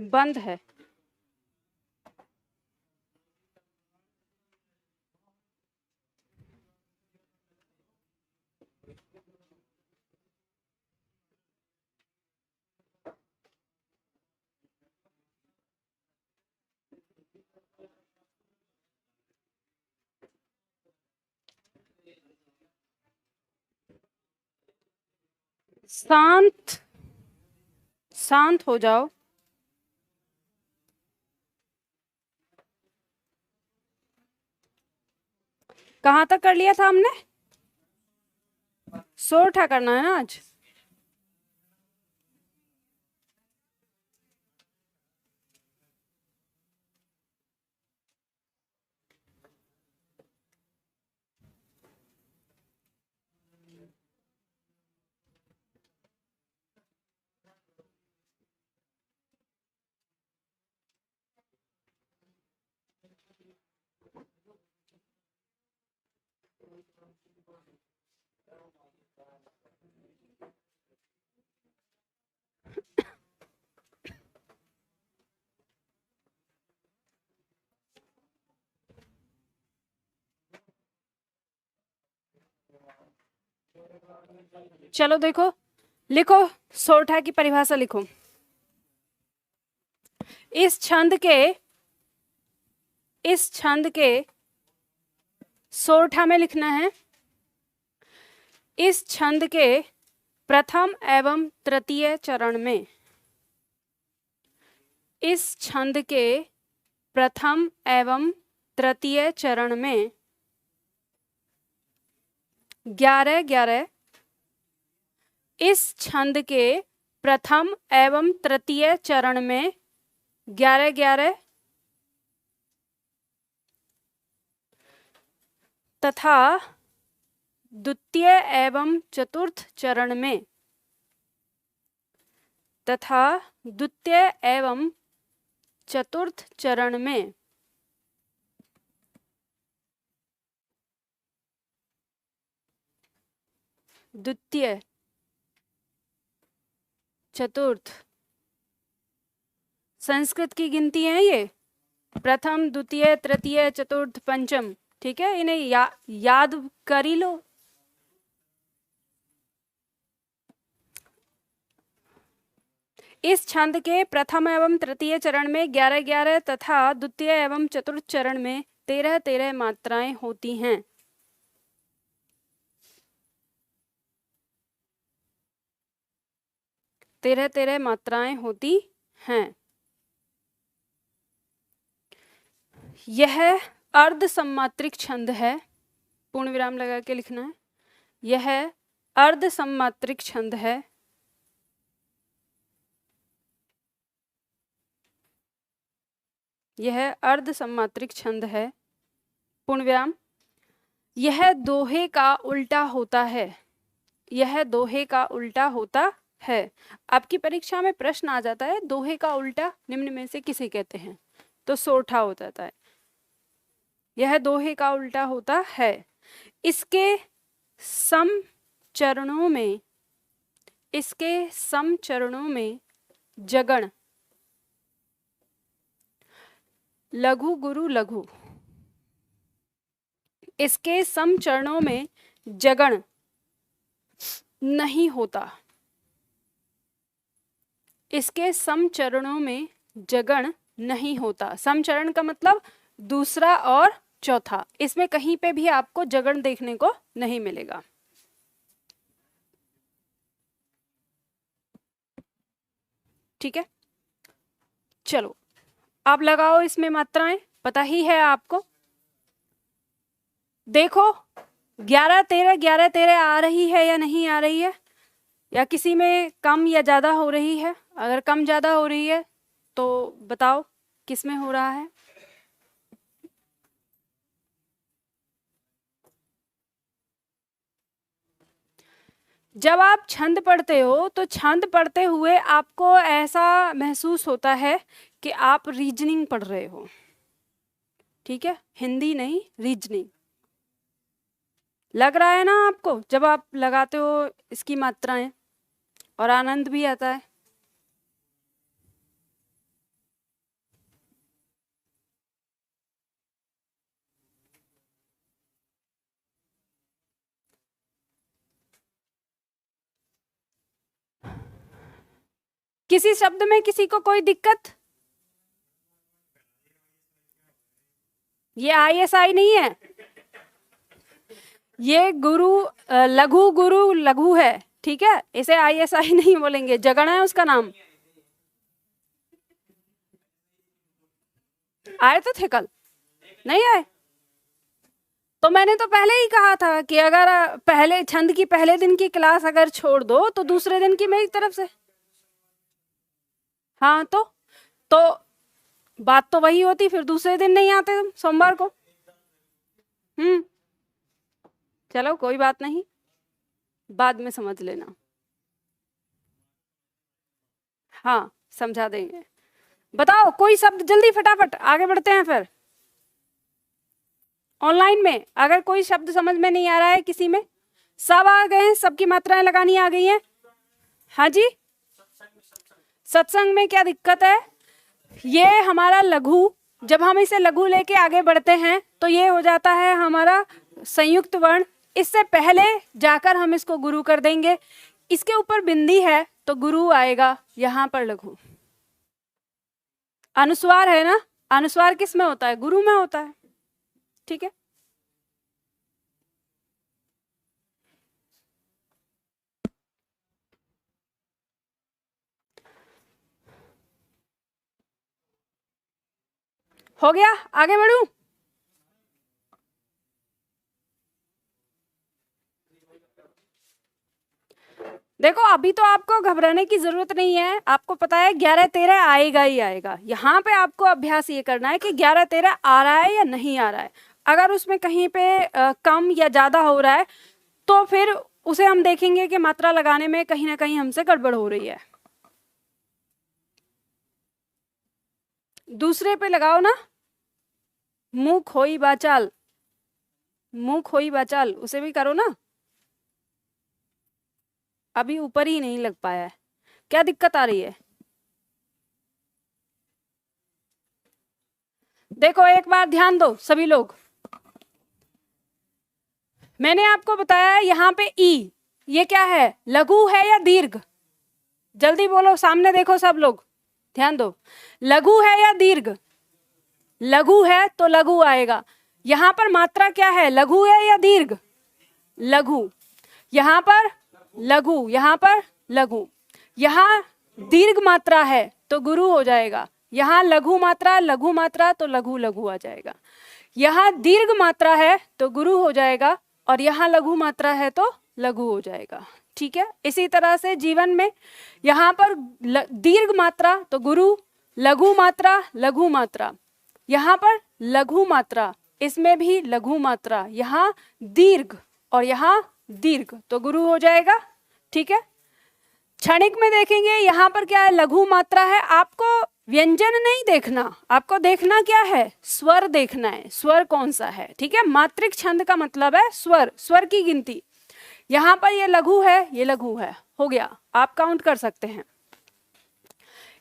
बंद है। शांत शांत हो जाओ। कहाँ तक कर लिया था हमने? शोर उठा करना है ना आज। चलो देखो, लिखो, सोरठा की परिभाषा लिखो। इस छंद के सोरठा में लिखना है। इस छंद के प्रथम एवं तृतीय चरण में, इस छंद के प्रथम एवं तृतीय चरण में 11-11, इस छंद के प्रथम एवं तृतीय चरण में 11-11 तथा द्वितीय एवं चतुर्थ चरण में, तथा द्वितीय एवं चतुर्थ चरण में द्वितीय चतुर्थ, संस्कृत की गिनती है ये, प्रथम द्वितीय तृतीय चतुर्थ पंचम, ठीक है, इन्हें याद कर ही लो। इस छंद के प्रथम एवं तृतीय चरण में 11-11 तथा द्वितीय एवं चतुर्थ चरण में 13-13 मात्राएं होती हैं। 13-13 मात्राएं होती हैं। यह अर्ध सम्मात्रिक छंद है, पूर्ण विराम लगा के लिखना है। यह अर्ध सम्मात्रिक छंद है। यह अर्ध सम्मात्रिक छंद है, पूर्ण विराम। यह दोहे का उल्टा होता है। यह दोहे का उल्टा होता है। आपकी परीक्षा में प्रश्न आ जाता है, दोहे का उल्टा निम्न में से किसे कहते हैं, तो सोरठा हो जाता है। यह दोहे का उल्टा होता है। इसके सम चरणों में, इसके सम चरणों में जगण, लघु गुरु लघु, इसके सम चरणों में जगण नहीं होता। इसके सम चरणों में जगण नहीं होता। सम चरण का मतलब दूसरा और चौथा, इसमें कहीं पे भी आपको जगण देखने को नहीं मिलेगा। ठीक है, चलो आप लगाओ इसमें मात्राएं, पता ही है आपको। देखो 11-13 11-13 आ रही है या नहीं आ रही है, या किसी में कम या ज्यादा हो रही है। अगर कम ज्यादा हो रही है तो बताओ किस में हो रहा है। जब आप छंद पढ़ते हो तो छंद पढ़ते हुए आपको ऐसा महसूस होता है कि आप रीजनिंग पढ़ रहे हो। ठीक है, हिंदी नहीं, रीजनिंग। लग रहा है ना आपको जब आप लगाते हो इसकी मात्राएं, और आनंद भी आता है। किसी शब्द में किसी को कोई दिक्कत? ये ISI नहीं है, ये गुरु लघु गुरु लघु है, ठीक है, इसे ISI नहीं बोलेंगे, जगड़ है उसका नाम। आए तो थे कल? नहीं आए? तो मैंने तो पहले ही कहा था कि अगर पहले छंद की पहले दिन की क्लास अगर छोड़ दो तो दूसरे दिन की मेरी तरफ से। हाँ तो बात तो वही होती, फिर दूसरे दिन नहीं आते तुम सोमवार को। चलो कोई बात नहीं, बाद में समझ लेना। हाँ समझा देंगे। बताओ कोई शब्द जल्दी फटाफट, आगे बढ़ते हैं फिर। ऑनलाइन में अगर कोई शब्द समझ में नहीं आ रहा है किसी में, सब आ गए हैं, सबकी मात्राएं लगानी आ गई हैं? हाँ जी। सत्संग में क्या दिक्कत है? ये हमारा लघु, जब हम इसे लघु लेके आगे बढ़ते हैं तो ये हो जाता है हमारा संयुक्त वर्ण। इससे पहले जाकर हम इसको गुरु कर देंगे। इसके ऊपर बिंदी है तो गुरु आएगा, यहाँ पर लघु। अनुस्वार है ना, अनुस्वार किस में होता है? गुरु में होता है, ठीक है। हो गया, आगे बढ़ूं? देखो अभी तो आपको घबराने की जरूरत नहीं है, आपको पता है 11-13 आएगा ही आएगा। यहाँ पे आपको अभ्यास ये करना है कि 11-13 आ रहा है या नहीं आ रहा है। अगर उसमें कहीं पे कम या ज्यादा हो रहा है तो फिर उसे हम देखेंगे कि मात्रा लगाने में कहीं ना कहीं हमसे गड़बड़ हो रही है। दूसरे पे लगाओ ना, मुंह खोई बाचाल, मुंह खोई बाचाल, उसे भी करो ना। अभी ऊपर ही नहीं लग पाया है, क्या दिक्कत आ रही है? देखो एक बार ध्यान दो सभी लोग, मैंने आपको बताया यहाँ पे ई, ये क्या है? लघु है या दीर्घ? जल्दी बोलो, सामने देखो सब लोग, ध्यान दो। लघु है या दीर्घ? लघु है तो लघु आएगा। यहाँ पर मात्रा क्या है? लघु है या दीर्घ? लघु। यहाँ पर लघु, यहाँ पर लघु। यहाँ दीर्घ मात्रा है तो गुरु हो जाएगा। यहाँ लघु मात्रा तो लघु लघु आ जाएगा। यहाँ दीर्घ मात्रा है तो गुरु हो जाएगा, और यहाँ लघु मात्रा है तो लघु हो जाएगा, ठीक है। इसी तरह से जीवन में यहाँ पर दीर्घ मात्रा तो गुरु, लघु मात्रा, यहाँ पर लघु मात्रा, इसमें भी लघु मात्रा, यहाँ दीर्घ और यहाँ दीर्घ तो गुरु हो जाएगा, ठीक है। क्षणिक में देखेंगे यहाँ पर क्या है? लघु मात्रा है। आपको व्यंजन नहीं देखना, आपको देखना क्या है? स्वर देखना है, स्वर कौन सा है, ठीक है। मात्रिक छंद का मतलब है स्वर, स्वर की गिनती। यहाँ पर ये लघु है, ये लघु है, हो गया, आप काउंट कर सकते हैं।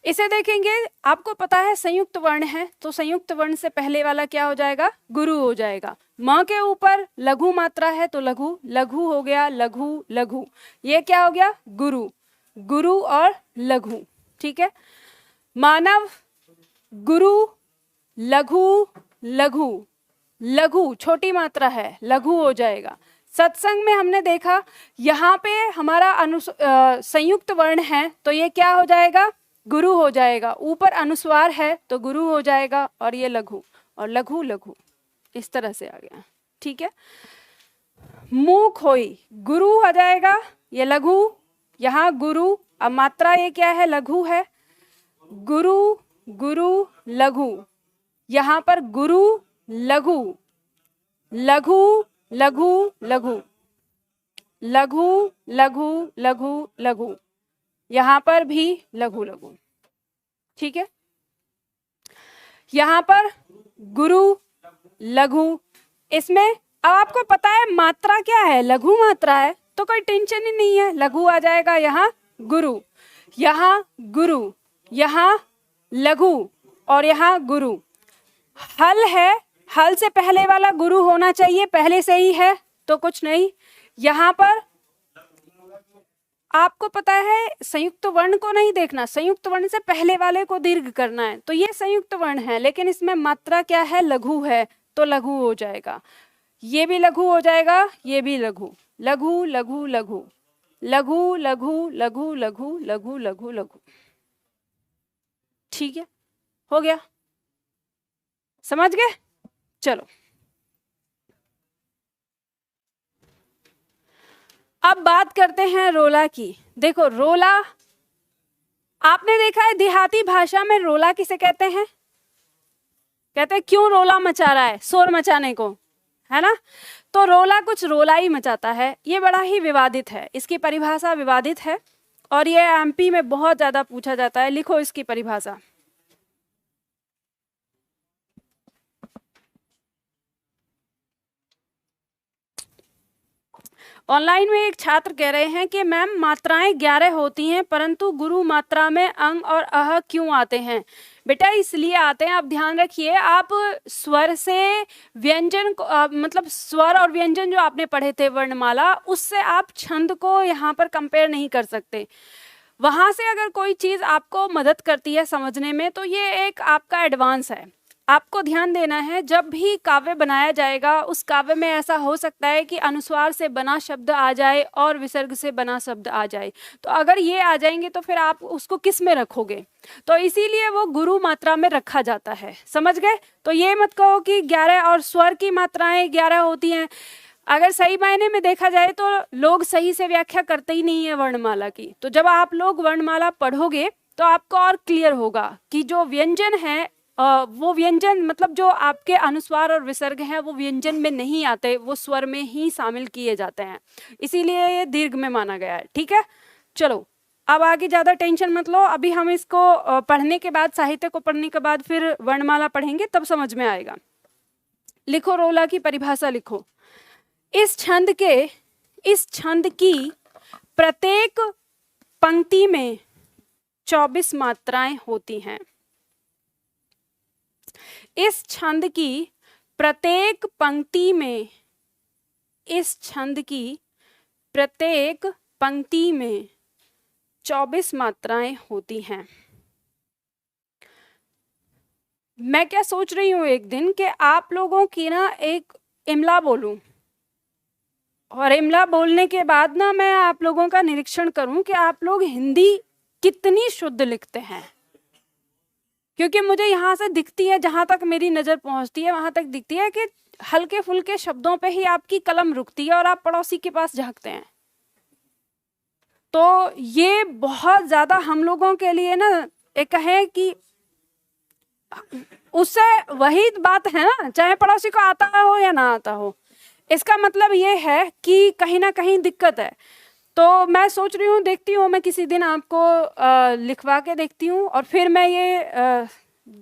इसे देखेंगे, आपको पता है संयुक्त वर्ण है तो संयुक्त वर्ण से पहले वाला क्या हो जाएगा? गुरु हो जाएगा। म के ऊपर लघु मात्रा है तो लघु, लघु हो गया, लघु लघु, ये क्या हो गया? गुरु, गुरु और लघु, ठीक है। मानव, गुरु, लघु लघु, लघु छोटी मात्रा है, लघु हो जाएगा। सत्संग में हमने देखा यहाँ पे हमारा संयुक्त वर्ण है तो ये क्या हो जाएगा? गुरु हो जाएगा। ऊपर अनुस्वार है तो गुरु हो जाएगा, और ये लघु और लघु लघु, इस तरह से आ गया, ठीक है। मुंह खोई, गुरु आ जाएगा, ये लघु, यहाँ गुरु, अब मात्रा ये क्या है? लघु है, गुरु गुरु लघु, यहाँ पर गुरु लघु, लघु लघु लघु, लघु लघु लघु लघु, यहाँ पर भी लघु लघु, ठीक है। यहाँ पर गुरु लघु, इसमें अब आपको पता है मात्रा क्या है? लघु मात्रा है तो कोई टेंशन ही नहीं है, लघु आ जाएगा। यहाँ गुरु, यहाँ गुरु, यहाँ लघु और यहाँ गुरु। हल है, हल से पहले वाला गुरु होना चाहिए, पहले से ही है तो कुछ नहीं। यहाँ पर आपको पता है संयुक्त वर्ण को नहीं देखना, संयुक्त वर्ण से पहले वाले को दीर्घ करना है। तो ये संयुक्त वर्ण है लेकिन इसमें मात्रा क्या है, लघु है, तो लघु हो जाएगा। ये भी लघु हो जाएगा, ये भी लघु, लघु लघु लघु लघु लघु लघु लघु लघु लघु लघु। ठीक है, हो गया, समझ गए? चलो अब बात करते हैं रोला की। देखो रोला, आपने देखा है देहाती भाषा में रोला किसे कहते हैं? कहते हैं क्यों रोला मचा रहा है, शोर मचाने को, है ना। तो रोला कुछ रोला ही मचाता है, ये बड़ा ही विवादित है, इसकी परिभाषा विवादित है और ये एमपी में बहुत ज्यादा पूछा जाता है। लिखो इसकी परिभाषा। ऑनलाइन में एक छात्र कह रहे हैं कि मैम मात्राएं 11 होती हैं परंतु गुरु मात्रा में अंग और अह क्यों आते हैं? बेटा इसलिए आते हैं, आप ध्यान रखिए, आप स्वर से व्यंजन को मतलब स्वर और व्यंजन जो आपने पढ़े थे वर्णमाला, उससे आप छंद को यहाँ पर कंपेयर नहीं कर सकते। वहां से अगर कोई चीज आपको मदद करती है समझने में तो ये एक आपका एडवांस है। आपको ध्यान देना है, जब भी काव्य बनाया जाएगा उस काव्य में ऐसा हो सकता है कि अनुस्वार से बना शब्द आ जाए और विसर्ग से बना शब्द आ जाए। तो अगर ये आ जाएंगे तो फिर आप उसको किस में रखोगे? तो इसीलिए वो गुरु मात्रा में रखा जाता है, समझ गए? तो ये मत कहो कि 11 और स्वर की मात्राएं 11 होती हैं। अगर सही मायने में देखा जाए तो लोग सही से व्याख्या करते ही नहीं है वर्णमाला की। तो जब आप लोग वर्णमाला पढ़ोगे तो आपको और क्लियर होगा कि जो व्यंजन है वो व्यंजन मतलब जो आपके अनुस्वार और विसर्ग हैं वो व्यंजन में नहीं आते, वो स्वर में ही शामिल किए जाते हैं, इसीलिए ये दीर्घ में माना गया है। ठीक है, चलो अब आगे ज्यादा टेंशन मत लो, अभी हम इसको पढ़ने के बाद, साहित्य को पढ़ने के बाद फिर वर्णमाला पढ़ेंगे, तब समझ में आएगा। लिखो रोला की परिभाषा लिखो। इस छंद की प्रत्येक पंक्ति में 24 मात्राएं होती हैं। इस छंद की प्रत्येक पंक्ति में, इस छंद की प्रत्येक पंक्ति में 24 मात्राएं होती हैं। मैं क्या सोच रही हूं एक दिन कि आप लोगों की ना एक इमला बोलूं और इमला बोलने के बाद ना मैं आप लोगों का निरीक्षण करूं कि आप लोग हिंदी कितनी शुद्ध लिखते हैं। क्योंकि मुझे यहाँ से दिखती है, जहां तक मेरी नजर पहुंचती है वहां तक दिखती है कि हल्के फुल्के शब्दों पे ही आपकी कलम रुकती है और आप पड़ोसी के पास झांकते हैं। तो ये बहुत ज्यादा हम लोगों के लिए ना एक है कि उससे वही बात है ना, चाहे पड़ोसी को आता हो या ना आता हो, इसका मतलब ये है कि कहीं ना कहीं दिक्कत है। तो मैं सोच रही हूँ, देखती हूँ, मैं किसी दिन आपको लिखवा के देखती हूँ और फिर मैं ये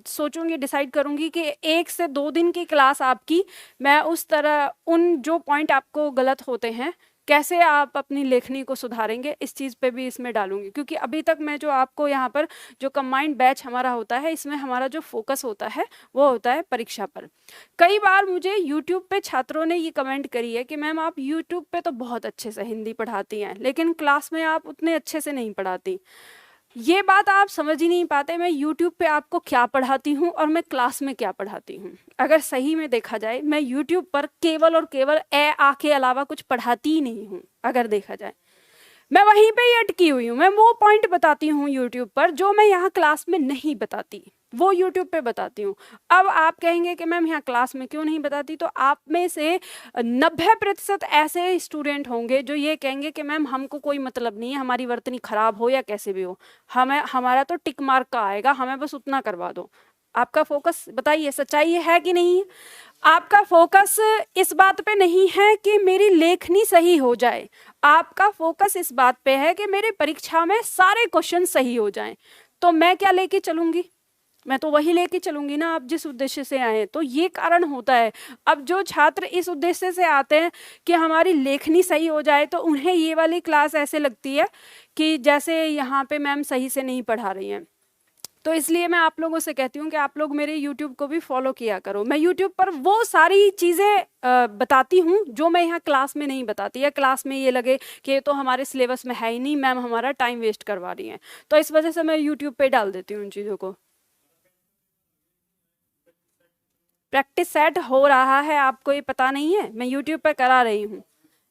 सोचूंगी, डिसाइड करूंगी कि 1 से 2 दिन की क्लास आपकी मैं उस तरह उन जो पॉइंट आपको गलत होते हैं कैसे आप अपनी लेखनी को सुधारेंगे, इस चीज़ पे भी इसमें डालूंगी। क्योंकि अभी तक मैं जो आपको यहाँ पर जो कंबाइंड बैच हमारा होता है, इसमें हमारा जो फोकस होता है वो होता है परीक्षा पर। कई बार मुझे यूट्यूब पे छात्रों ने ये कमेंट करी है कि मैम आप यूट्यूब पे तो बहुत अच्छे से हिंदी पढ़ाती हैं लेकिन क्लास में आप उतने अच्छे से नहीं पढ़ाती। ये बात आप समझ ही नहीं पाते, मैं YouTube पे आपको क्या पढ़ाती हूँ और मैं क्लास में क्या पढ़ाती हूँ। अगर सही में देखा जाए मैं YouTube पर केवल और केवल ए आ के अलावा कुछ पढ़ाती ही नहीं हूँ। अगर देखा जाए मैं वहीं पे ही अटकी हुई हूँ, मैं वो पॉइंट बताती हूँ YouTube पर जो मैं यहाँ क्लास में नहीं बताती, वो YouTube पे बताती हूँ। अब आप कहेंगे कि मैम यहाँ क्लास में क्यों नहीं बताती, तो आप में से 90% ऐसे स्टूडेंट होंगे जो ये कहेंगे कि मैम हमको कोई मतलब नहीं है, हमारी वर्तनी खराब हो या कैसे भी हो, हमारा तो टिक मार्क का आएगा, हमें बस उतना करवा दो। आपका फोकस बताइए सच्चाई है कि नहीं? आपका फोकस इस बात पे नहीं है कि मेरी लेखनी सही हो जाए, आपका फोकस इस बात पे है कि मेरी परीक्षा में सारे क्वेश्चन सही हो जाएं। तो मैं क्या लेके चलूंगी? मैं तो वही लेके चलूंगी ना, आप जिस उद्देश्य से आए। तो ये कारण होता है। अब जो छात्र इस उद्देश्य से आते हैं कि हमारी लेखनी सही हो जाए, तो उन्हें ये वाली क्लास ऐसे लगती है कि जैसे यहाँ पे मैम सही से नहीं पढ़ा रही हैं। तो इसलिए मैं आप लोगों से कहती हूँ कि आप लोग मेरे यूट्यूब को भी फॉलो किया करो। मैं यूट्यूब पर वो सारी चीज़ें बताती हूँ जो मैं यहाँ क्लास में नहीं बताती, या क्लास में ये लगे कि ये तो हमारे सिलेबस में है ही नहीं, मैम हमारा टाइम वेस्ट करवा रही हैं, तो इस वजह से मैं यूट्यूब पे डाल देती हूँ उन चीज़ों को। प्रैक्टिस सेट हो रहा है, आपको ये पता नहीं है, मैं यूट्यूब पर करा रही हूँ।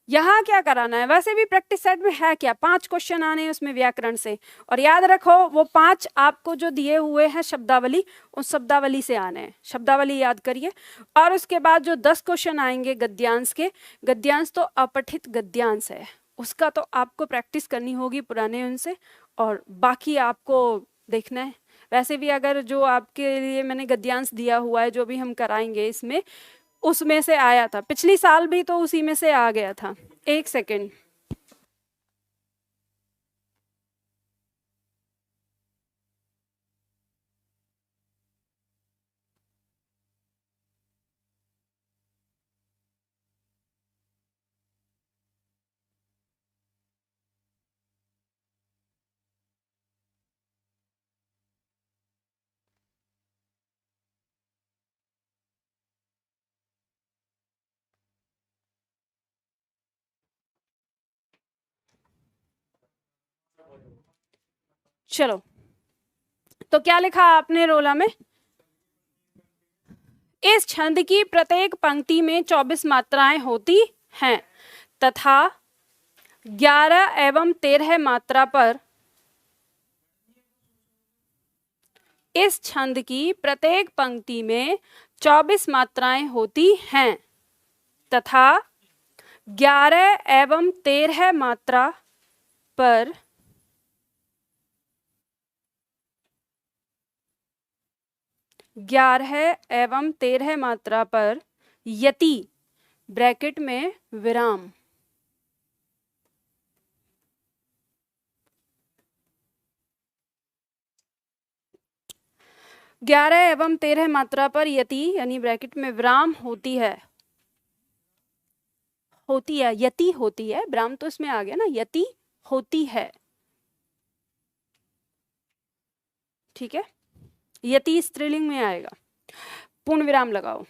यहाँ क्या कराना है, वैसे भी प्रैक्टिस सेट में है क्या, 5 क्वेश्चन आने हैं उसमें व्याकरण से, और याद रखो वो 5 आपको जो दिए हुए हैं शब्दावली, उस शब्दावली से आने हैं, शब्दावली याद करिए। और उसके बाद जो 10 क्वेश्चन आएंगे गद्यांश के, गद्यांश तो अपठित गद्यांश है, उसका तो आपको प्रैक्टिस करनी होगी पुराने उनसे, और बाकी आपको देखना है। वैसे भी अगर जो आपके लिए मैंने गद्यांश दिया हुआ है, जो भी हम कराएंगे इसमें, उसमें से आया था, पिछली साल भी तो उसी में से आ गया था। एक सेकेंड, चलो तो क्या लिखा आपने रोला में, इस छंद की प्रत्येक पंक्ति में 24 मात्राएं होती हैं तथा 11 एवं 13 मात्रा पर, इस छंद की प्रत्येक पंक्ति में 24 मात्राएं होती हैं तथा 11 एवं 13 मात्रा पर 11 एवं 13 मात्रा पर यति ब्रैकेट में विराम, ग्यारह एवं 13 मात्रा पर यति यानी ब्रैकेट में विराम होती है, यति होती है, विराम तो इसमें आ गया ना, यति होती है, ठीक है, यति स्त्रीलिंग में आएगा। पूर्ण विराम लगाओ।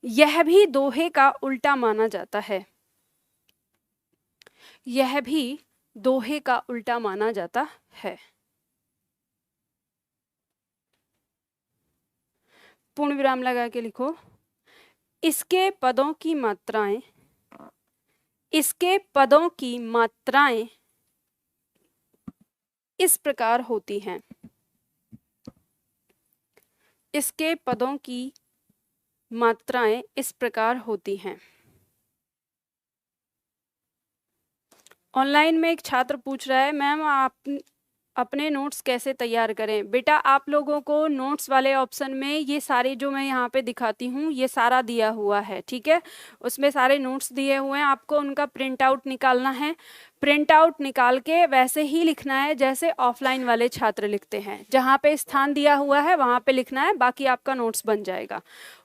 यह भी दोहे का उल्टा माना जाता है, यह भी दोहे का उल्टा माना जाता है। पूर्ण विराम लगा के लिखो, इसके पदों की मात्राएं, इसके पदों की मात्राएं इस प्रकार होती हैं, इसके पदों की मात्राएं इस प्रकार होती हैं। ऑनलाइन में एक छात्र पूछ रहा है, मैम आप अपने नोट्स कैसे तैयार करें। बेटा आप लोगों को नोट्स वाले ऑप्शन में ये सारे जो मैं यहाँ पे दिखाती हूँ ये सारा दिया हुआ है, ठीक है, उसमें सारे नोट्स दिए हुए हैं, आपको उनका प्रिंट आउट निकालना है, प्रिंट आउट निकाल के वैसे ही लिखना है जैसे ऑफलाइन वाले छात्र लिखते हैं, जहाँ पे स्थान दिया हुआ है वहाँ पे लिखना है, बाकी आपका नोट्स बन जाएगा।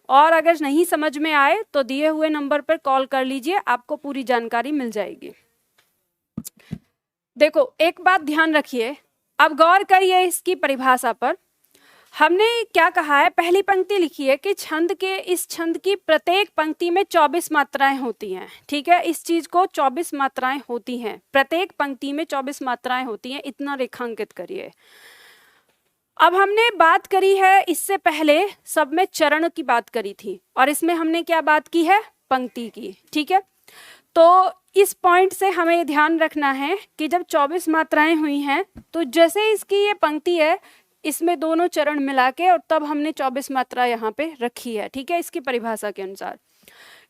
और अगर नहीं समझ में आए तो दिए हुए नंबर पर कॉल कर लीजिए, आपको पूरी जानकारी मिल जाएगी। देखो एक बात ध्यान रखिए, अब गौर करिए इसकी परिभाषा पर। हमने क्या कहा है, पहली पंक्ति लिखी है कि छंद के, इस छंद की प्रत्येक पंक्ति में 24 मात्राएं होती हैं, ठीक है, इस चीज को 24 मात्राएं होती हैं, प्रत्येक पंक्ति में 24 मात्राएं होती हैं, इतना रेखांकित करिए। अब हमने बात करी है इससे पहले सब में चरण की बात करी थी, और इसमें हमने क्या बात की है, पंक्ति की, ठीक है। तो इस पॉइंट से हमें ध्यान रखना है कि जब 24 मात्राएं हुई हैं तो जैसे इसकी ये पंक्ति है इसमें दोनों चरण मिला के, और तब हमने 24 मात्रा यहाँ पे रखी है, ठीक है, इसकी परिभाषा के अनुसार।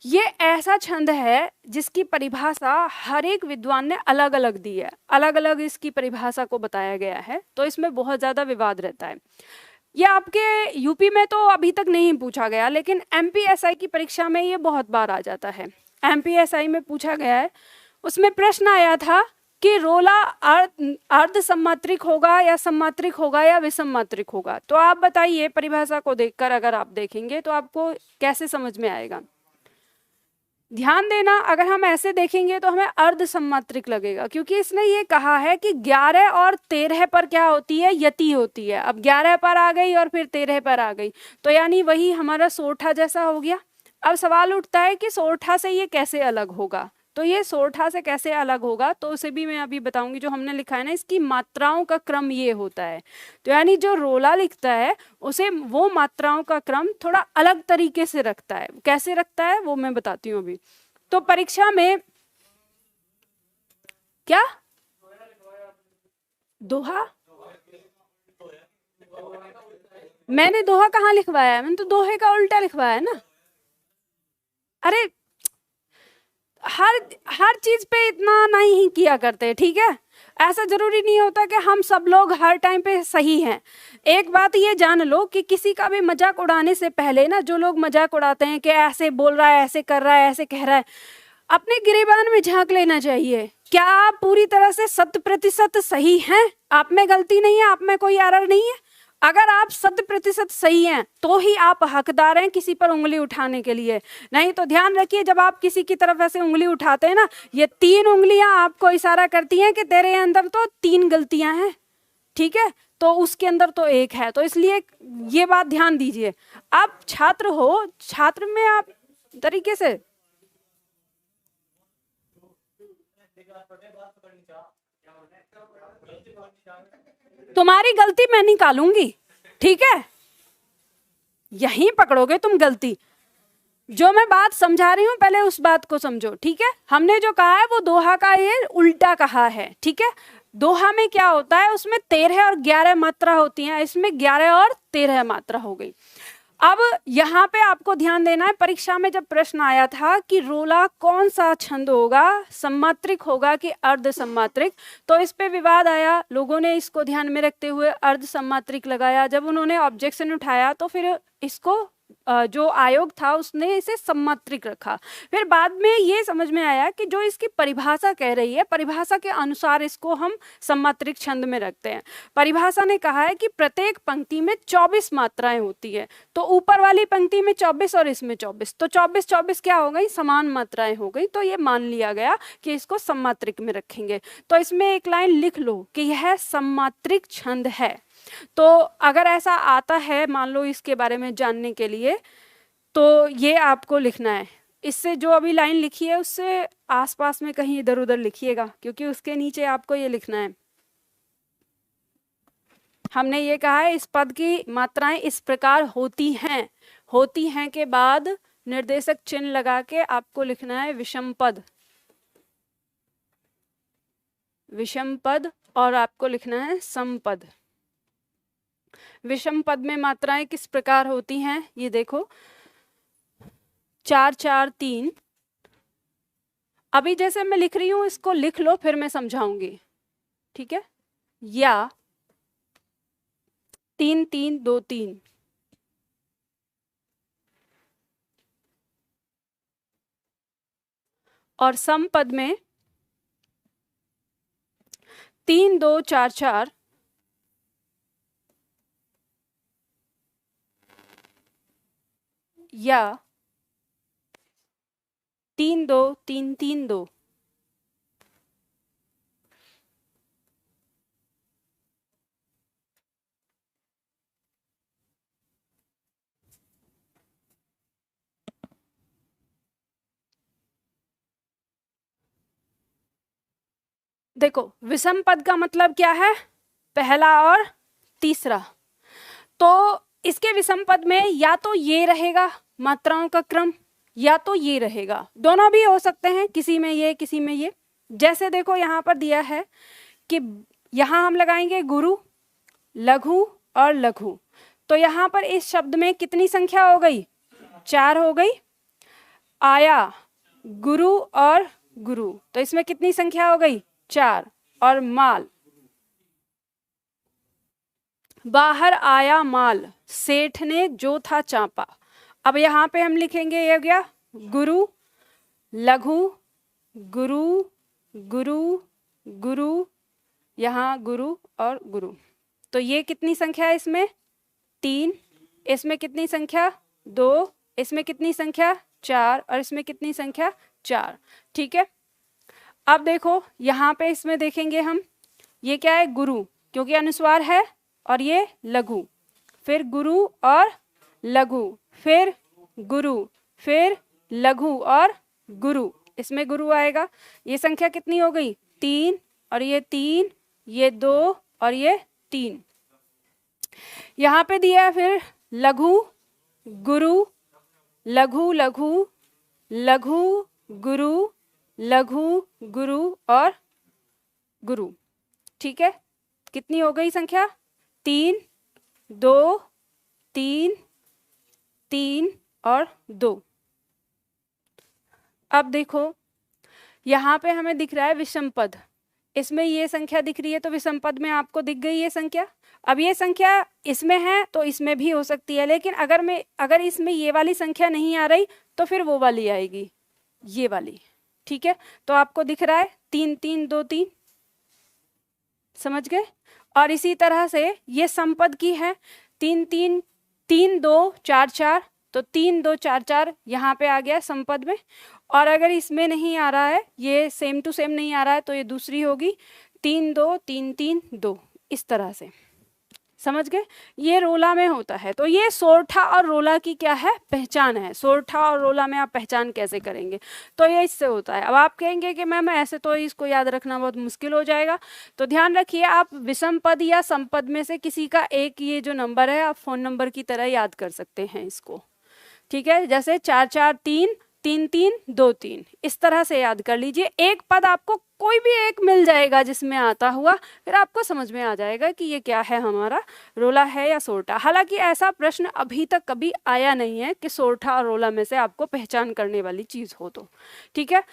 ये ऐसा छंद है जिसकी परिभाषा हर एक विद्वान ने अलग अलग दी है, अलग अलग इसकी परिभाषा को बताया गया है, तो इसमें बहुत ज्यादा विवाद रहता है। ये आपके यूपी में तो अभी तक नहीं पूछा गया, लेकिन एमपीएसआई की परीक्षा में ये बहुत बार आ जाता है। एमपीएसआई में पूछा गया है, उसमें प्रश्न आया था कि रोला अर्ध सम्मात्रिक होगा या सम्मात्रिक होगा या विषम मात्रिक होगा। तो आप बताइए परिभाषा को देखकर अगर आप देखेंगे तो आपको कैसे समझ में आएगा। ध्यान देना, अगर हम ऐसे देखेंगे तो हमें अर्ध सम्मात्रिक लगेगा, क्योंकि इसने ये कहा है कि 11 और 13 पर क्या होती है, यति होती है। अब 11 पर आ गई और फिर 13 पर आ गई, तो यानी वही हमारा सोरठा जैसा हो गया। अब सवाल उठता है कि सोरठा से ये कैसे अलग होगा, तो ये सोरठा से कैसे अलग होगा, तो उसे भी मैं अभी बताऊंगी। जो हमने लिखा है ना, इसकी मात्राओं का क्रम ये होता है, तो यानी जो रोला लिखता है उसे वो मात्राओं का क्रम थोड़ा अलग तरीके से रखता है। कैसे रखता है वो मैं बताती हूँ अभी। तो परीक्षा में क्या दोहा, मैंने दोहा कहाँ लिखवाया है, मैंने तो दोहे का उल्टा लिखवाया है ना। अरे हर हर चीज पे इतना नहीं किया करते, ठीक है। ऐसा जरूरी नहीं होता कि हम सब लोग हर टाइम पे सही हैं। एक बात ये जान लो कि किसी का भी मजाक उड़ाने से पहले ना, जो लोग मजाक उड़ाते हैं कि ऐसे बोल रहा है, ऐसे कर रहा है, ऐसे कह रहा है, अपने गिरेबान में झांक लेना चाहिए। क्या आप पूरी तरह से 100% सही हैं? आप में गलती नहीं है, आप में कोई एरर नहीं है। अगर आप 100% सही हैं तो ही आप हकदार हैं किसी पर उंगली उठाने के लिए। नहीं तो ध्यान रखिए, जब आप किसी की तरफ ऐसे उंगली उठाते हैं ना, ये 3 उंगलियां आपको इशारा करती हैं कि तेरे अंदर तो 3 गलतियां हैं, ठीक है, तो उसके अंदर तो एक है। तो इसलिए ये बात ध्यान दीजिए। आप छात्र हो, छात्र में आप तरीके से तुम्हारी गलती मैं निकालूंगी, ठीक है, यहीं पकड़ोगे तुम गलती। जो मैं बात समझा रही हूँ पहले उस बात को समझो, ठीक है। हमने जो कहा है वो दोहा का ये उल्टा कहा है, ठीक है। दोहा में क्या होता है, उसमें 13 और 11 मात्रा होती हैं, इसमें 11 और 13 मात्रा हो गई। अब यहाँ पे आपको ध्यान देना है, परीक्षा में जब प्रश्न आया था कि रोला कौन सा छंद होगा, सम्मात्रिक होगा कि अर्ध सम्मात्रिक, तो इस पे विवाद आया। लोगों ने इसको ध्यान में रखते हुए अर्ध सम्मात्रिक लगाया। जब उन्होंने ऑब्जेक्शन उठाया तो फिर इसको जो आयोग था उसने इसे सम्मात्रिक रखा। फिर बाद में ये समझ में आया कि जो इसकी परिभाषा कह रही है, परिभाषा के अनुसार इसको हम सम्मात्रिक छंद में रखते हैं। परिभाषा ने कहा है कि प्रत्येक पंक्ति में 24 मात्राएं होती है, तो ऊपर वाली पंक्ति में 24 और इसमें 24, तो 24-24 क्या हो गई, समान मात्राएं हो गई। तो ये मान लिया गया कि इसको सम्मात्रिक में रखेंगे। तो इसमें एक लाइन लिख लो कि यह सम्मात्रिक छंद है। तो अगर ऐसा आता है, मान लो इसके बारे में जानने के लिए, तो ये आपको लिखना है। इससे जो अभी लाइन लिखी है उससे आसपास में कहीं इधर उधर लिखिएगा, क्योंकि उसके नीचे आपको ये लिखना है। हमने ये कहा है इस पद की मात्राएं इस प्रकार होती हैं। होती हैं के बाद निर्देशक चिन्ह लगा के आपको लिखना है विषम पद, विषम पद, और आपको लिखना है समपद। विषम पद में मात्राएं किस प्रकार होती हैं, ये देखो 4 4 3। अभी जैसे मैं लिख रही हूं इसको लिख लो, फिर मैं समझाऊंगी, ठीक है। या 3 3 2 3, और समपद में 3 2 4 4, या 3 2 3 3 2। देखो विषम पद का मतलब क्या है, पहला और तीसरा। तो इसके विषम पद में या तो ये रहेगा मात्राओं का क्रम, या तो ये रहेगा, दोनों भी हो सकते हैं, किसी में ये किसी में ये। जैसे देखो यहाँ पर दिया है कि यहाँ हम लगाएंगे गुरु, लघु और लघु। तो यहाँ पर इस शब्द में कितनी संख्या हो गई, 4 हो गई। आया गुरु और गुरु, तो इसमें कितनी संख्या हो गई, 4। और माल, बाहर आया माल, सेठ ने जो था चांपा। अब यहाँ पे हम लिखेंगे ये हो गया गुरु, लघु, गुरु, गुरु, गुरु, यहाँ गुरु और गुरु। तो ये कितनी संख्या है इसमें, 3। इसमें कितनी संख्या, 2। इसमें कितनी संख्या, 4 और इसमें कितनी संख्या 4। ठीक है, अब देखो यहाँ पे इसमें देखेंगे हम, ये क्या है गुरु, क्योंकि अनुस्वार है, और ये लघु, फिर गुरु और लघु, फिर गुरु, फिर लघु और गुरु, इसमें गुरु आएगा। ये संख्या कितनी हो गई 3, और ये 3, ये 2 और ये 3। यहाँ पे दिया है फिर लघु गुरु, लघु लघु, लघु गुरु, लघु गुरु और गुरु। ठीक है, कितनी हो गई संख्या 3, 2, 3, 3 और 2। अब देखो यहाँ पे हमें दिख रहा है विषम पद, इसमें ये संख्या दिख रही है, तो विषम पद में आपको दिख गई ये संख्या। अब ये संख्या इसमें है तो इसमें भी हो सकती है, लेकिन अगर इसमें ये वाली संख्या नहीं आ रही तो फिर वो वाली आएगी, ये वाली। ठीक है, तो आपको दिख रहा है 3 3 2 3, समझ गए। और इसी तरह से ये समपद की है, 3 3 3 2 4 4, तो 3 2 4 4 यहाँ पे आ गया समपद में। और अगर इसमें नहीं आ रहा है, ये सेम टू सेम नहीं आ रहा है, तो ये दूसरी होगी 3 2 3 3 2, इस तरह से, समझ गए। ये रोला में होता है, तो ये सोरठा और रोला की क्या है पहचान है। सोरठा और रोला में आप पहचान कैसे करेंगे, तो ये इससे होता है। अब आप कहेंगे कि मैम ऐसे तो इसको याद रखना बहुत मुश्किल हो जाएगा, तो ध्यान रखिए आप विषम पद या समपद में से किसी का एक ये जो नंबर है आप फोन नंबर की तरह याद कर सकते हैं इसको। ठीक है, जैसे 4 4 3 3 3 2 3, इस तरह से याद कर लीजिए। एक पद आपको कोई भी एक मिल जाएगा जिसमें आता हुआ, फिर आपको समझ में आ जाएगा कि ये क्या है, हमारा रोला है या सोरठा। हालांकि ऐसा प्रश्न अभी तक कभी आया नहीं है कि सोरठा और रोला में से आपको पहचान करने वाली चीज हो तो। ठीक है,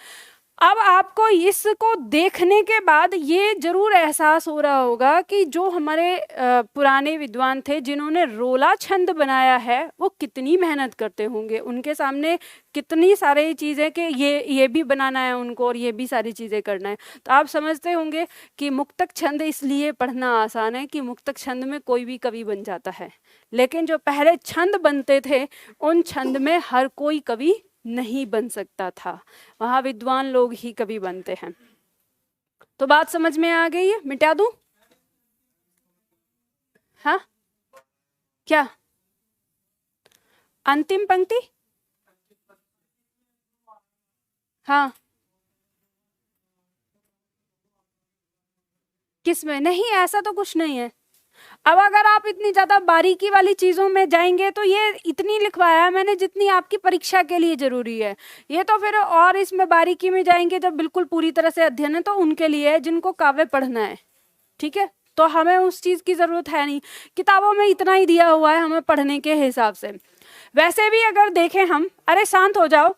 अब आपको इसको देखने के बाद ये जरूर एहसास हो रहा होगा कि जो हमारे पुराने विद्वान थे जिन्होंने रोला छंद बनाया है वो कितनी मेहनत करते होंगे, उनके सामने कितनी सारी चीज़ें कि ये भी बनाना है उनको और ये भी सारी चीज़ें करना है। तो आप समझते होंगे कि मुक्तक छंद इसलिए पढ़ना आसान है कि मुक्तक छंद में कोई भी कवि बन जाता है, लेकिन जो पहले छंद बनते थे उन छंद में हर कोई कवि नहीं बन सकता था, वहां विद्वान लोग ही कवि बनते हैं। तो बात समझ में आ गई है, मिटा दूं? हाँ, क्या अंतिम पंक्ति? हाँ, किसमें? नहीं, ऐसा तो कुछ नहीं है। अब अगर आप इतनी ज्यादा बारीकी वाली चीजों में जाएंगे तो ये इतनी लिखवाया है मैंने जितनी आपकी परीक्षा के लिए जरूरी है। ये तो फिर और इसमें बारीकी में जाएंगे जब बिल्कुल पूरी तरह से अध्ययन है तो उनके लिए है जिनको काव्य पढ़ना है। ठीक है, तो हमें उस चीज की जरूरत है नहीं, किताबों में इतना ही दिया हुआ है हमें पढ़ने के हिसाब से। वैसे भी अगर देखें हम, अरे शांत हो जाओ,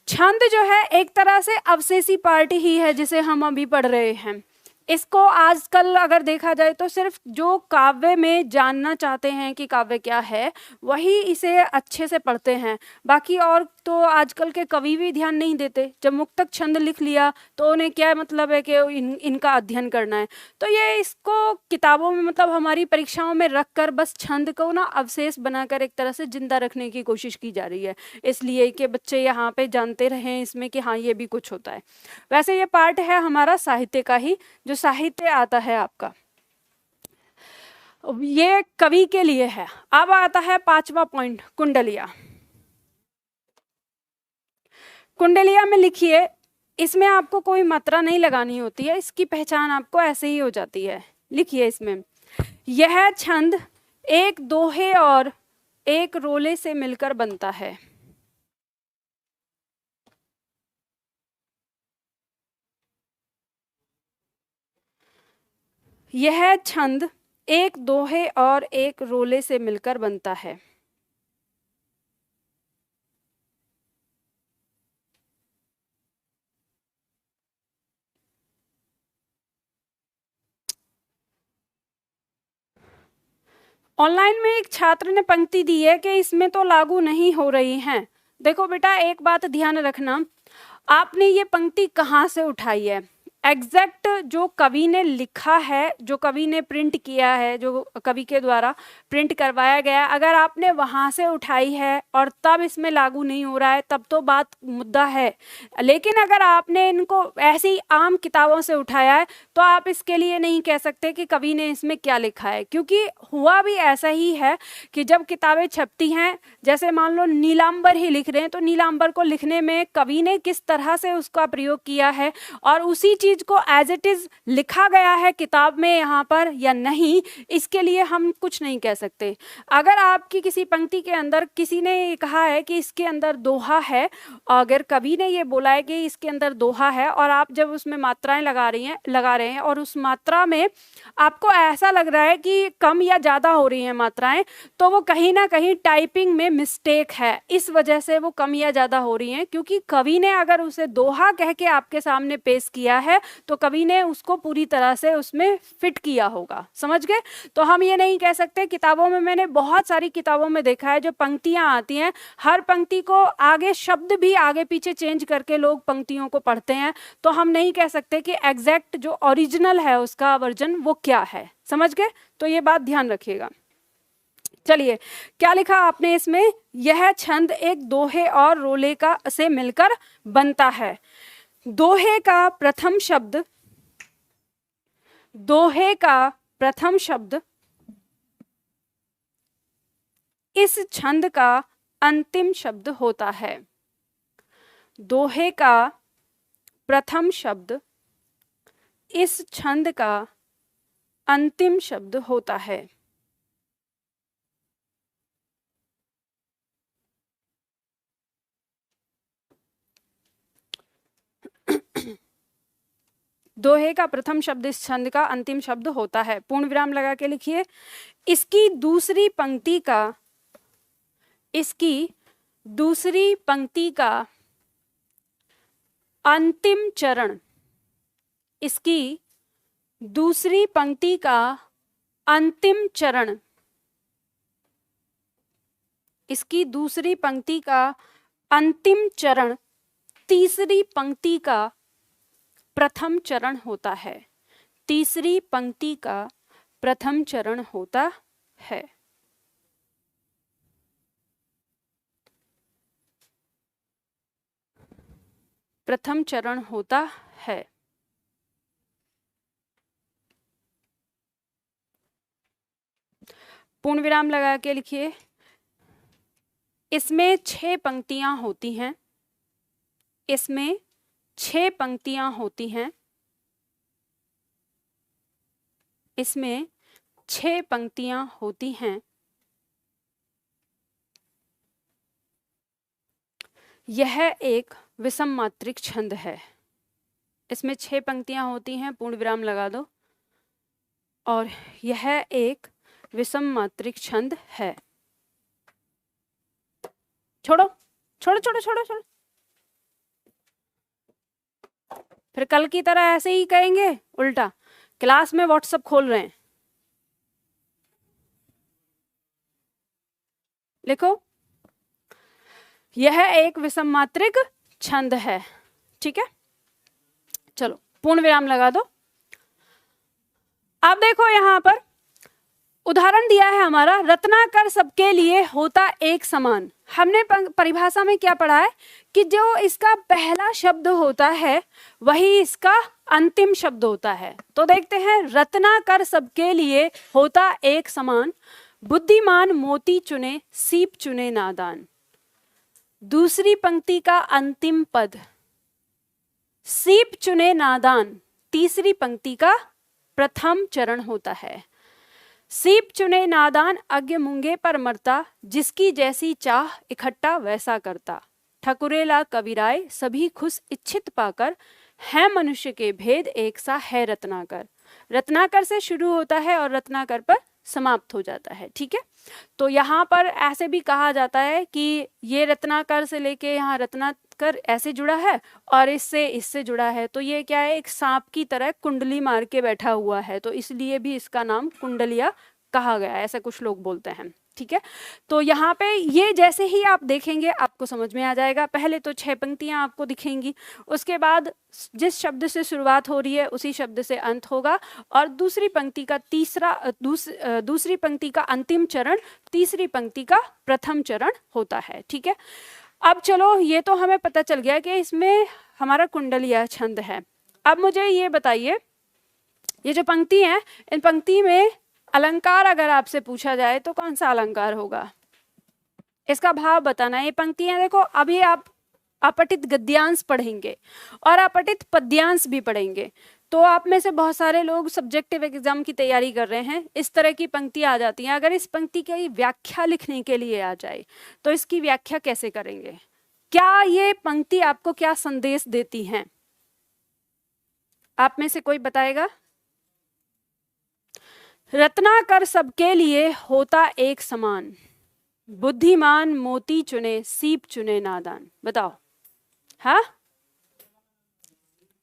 छंद जो है एक तरह से अवशेषी पार्ट ही है जिसे हम अभी पढ़ रहे हैं। इसको आजकल अगर देखा जाए तो सिर्फ जो काव्य में जानना चाहते हैं कि काव्य क्या है वही इसे अच्छे से पढ़ते हैं, बाकी और तो आजकल के कवि भी ध्यान नहीं देते। जब मुक्तक छंद लिख लिया तो उन्हें क्या मतलब है कि इनका अध्ययन करना है, तो ये इसको किताबों में मतलब हमारी परीक्षाओं में रख कर बस छंद को ना अवशेष बनाकर एक तरह से जिंदा रखने की कोशिश की जा रही है, इसलिए कि बच्चे यहाँ पे जानते रहें इसमें कि हाँ ये भी कुछ होता है। वैसे ये पार्ट है हमारा साहित्य का ही, जो साहित्य आता है आपका ये कवि के लिए है। अब आता है 5वां पॉइंट, कुंडलिया। कुंडलिया में लिखिए, इसमें आपको कोई मात्रा नहीं लगानी होती है, इसकी पहचान आपको ऐसे ही हो जाती है। लिखिए इसमें, यह छंद एक दोहे और एक रोले से मिलकर बनता है। यह छंद एक दोहे और एक रोले से मिलकर बनता है। ऑनलाइन में एक छात्र ने पंक्ति दी है कि इसमें तो लागू नहीं हो रही हैं। देखो बेटा, एक बात ध्यान रखना, आपने ये पंक्ति कहाँ से उठाई है? एग्जैक्ट जो कवि ने लिखा है, जो कवि ने प्रिंट किया है, जो कवि के द्वारा प्रिंट करवाया गया, अगर आपने वहाँ से उठाई है और तब इसमें लागू नहीं हो रहा है, तब तो बात मुद्दा है। लेकिन अगर आपने इनको ऐसी आम किताबों से उठाया है तो आप इसके लिए नहीं कह सकते कि कवि ने इसमें क्या लिखा है, क्योंकि हुआ भी ऐसा ही है कि जब किताबें छपती हैं, जैसे मान लो नीलांबर ही लिख रहे हैं, तो नीलांबर को लिखने में कवि ने किस तरह से उसका प्रयोग किया है और उसी चीज को एज इट इज लिखा गया है किताब में यहाँ पर या नहीं, इसके लिए हम कुछ नहीं कह सकते। अगर आपकी किसी पंक्ति के अंदर किसी ने कहा है कि इसके अंदर दोहा है, अगर कवि ने ये बोला है कि इसके अंदर दोहा है, और आप जब उसमें मात्राएं लगा रहे हैं और उस मात्रा में आपको ऐसा लग रहा है कि कम या ज्यादा हो रही हैं मात्राएं, तो वो कहीं ना कहीं टाइपिंग में मिस्टेक है, इस वजह से वो कम या ज्यादा हो रही हैं। क्योंकि कवि ने अगर उसे दोहा कह के आपके सामने पेश किया है तो कवि ने उसको पूरी तरह से उसमें फिट किया होगा, समझ गए। तो हम ये नहीं कह सकते, किताबों में मैंने बहुत सारी किताबों में देखा है जो पंक्तियां आती हैं, हर पंक्ति को आगे शब्द भी आगे पीछे चेंज करके लोग पंक्तियों को पढ़ते हैं, तो हम नहीं कह सकते कि एग्जैक्ट जो ओरिजिनल है उसका वर्जन वो क्या है, समझ गए। तो ये बात ध्यान रखिएगा। चलिए, क्या लिखा आपने इसमें, यह छंद एक दोहे और रोले का से मिलकर बनता है। दोहे का प्रथम शब्द इस छंद का अंतिम शब्द होता है। दोहे का प्रथम शब्द इस छंद का अंतिम शब्द होता है। दोहे का प्रथम शब्द इस छंद का अंतिम शब्द होता है। पूर्ण विराम लगा के लिखिए। इसकी दूसरी पंक्ति का अंतिम चरण, इसकी दूसरी पंक्ति का अंतिम चरण, इसकी दूसरी पंक्ति का अंतिम चरण तीसरी पंक्ति का प्रथम चरण होता है। तीसरी पंक्ति का प्रथम चरण होता है। प्रथम चरण होता है। पूर्ण विराम लगा के लिखिए। इसमें 6 पंक्तियां होती हैं। इसमें 6 पंक्तियां होती हैं। इसमें 6 पंक्तियां होती हैं। यह एक विषम मात्रिक छंद है। इसमें 6 पंक्तियां होती हैं, पूर्ण विराम लगा दो। और यह एक विषम मात्रिक छंद है। छोड़ो छोड़ो छोड़ो छोड़ो छोड़ो, फिर कल की तरह ऐसे ही कहेंगे उल्टा। क्लास में व्हाट्सएप खोल रहे हैं, लिखो यह एक विषम मात्रिक छंद है। ठीक है, चलो पूर्ण विराम लगा दो। अब देखो यहां पर उदाहरण दिया है हमारा, रत्नाकर सबके लिए होता एक समान। हमने परिभाषा में क्या पढ़ा है कि जो इसका पहला शब्द होता है वही इसका अंतिम शब्द होता है। तो देखते हैं, रत्नाकर सबके लिए होता एक समान, बुद्धिमान मोती चुने सीप चुने नादान। दूसरी पंक्ति का अंतिम पद सीप चुने नादान तीसरी पंक्ति का प्रथम चरण होता है। सीप चुने नादान अज्ञ मूंगे पर मरता, जिसकी जैसी चाह इकट्ठा वैसा करता। ठकुरेला कविराय सभी खुश इच्छित पाकर, है मनुष्य के भेद एक सा है रत्नाकर। रत्नाकर से शुरू होता है और रत्नाकर पर समाप्त हो जाता है। ठीक है, तो यहाँ पर ऐसे भी कहा जाता है कि ये रत्नाकर से लेके यहाँ रत्नाकर ऐसे जुड़ा है और इससे जुड़ा है। तो ये क्या है, एक सांप की तरह कुंडली मार के बैठा हुआ है, तो इसलिए भी इसका नाम कुंडलिया कहा गया, ऐसा कुछ लोग बोलते हैं। ठीक है। तो यहाँ पे ये जैसे ही आप देखेंगे आपको समझ में आ जाएगा। पहले तो 6 पंक्तियां आपको दिखेंगी, उसके बाद जिस शब्द से शुरुआत हो रही है उसी शब्द से अंत होगा, और दूसरी पंक्ति का अंतिम चरण तीसरी पंक्ति का प्रथम चरण होता है। ठीक है, अब चलो ये तो हमें पता चल गया कि इसमें हमारा कुंडलीय छंद है। अब मुझे ये बताइए, ये जो पंक्ति है, इन पंक्ति में अलंकार अगर आपसे पूछा जाए तो कौन सा अलंकार होगा, इसका भाव बताना है। ये पंक्तियां देखो, अभी आप अपठित गद्यांश पढ़ेंगे और अपठित पद्यांश भी पढ़ेंगे, तो आप में से बहुत सारे लोग सब्जेक्टिव एग्जाम की तैयारी कर रहे हैं, इस तरह की पंक्ति आ जाती हैं। अगर इस पंक्ति की व्याख्या लिखने के लिए आ जाए तो इसकी व्याख्या कैसे करेंगे, क्या ये पंक्ति आपको क्या संदेश देती है, आप में से कोई बताएगा? रत्नाकर सबके लिए होता एक समान, बुद्धिमान मोती चुने सीप चुने नादान। बताओ। हाँ,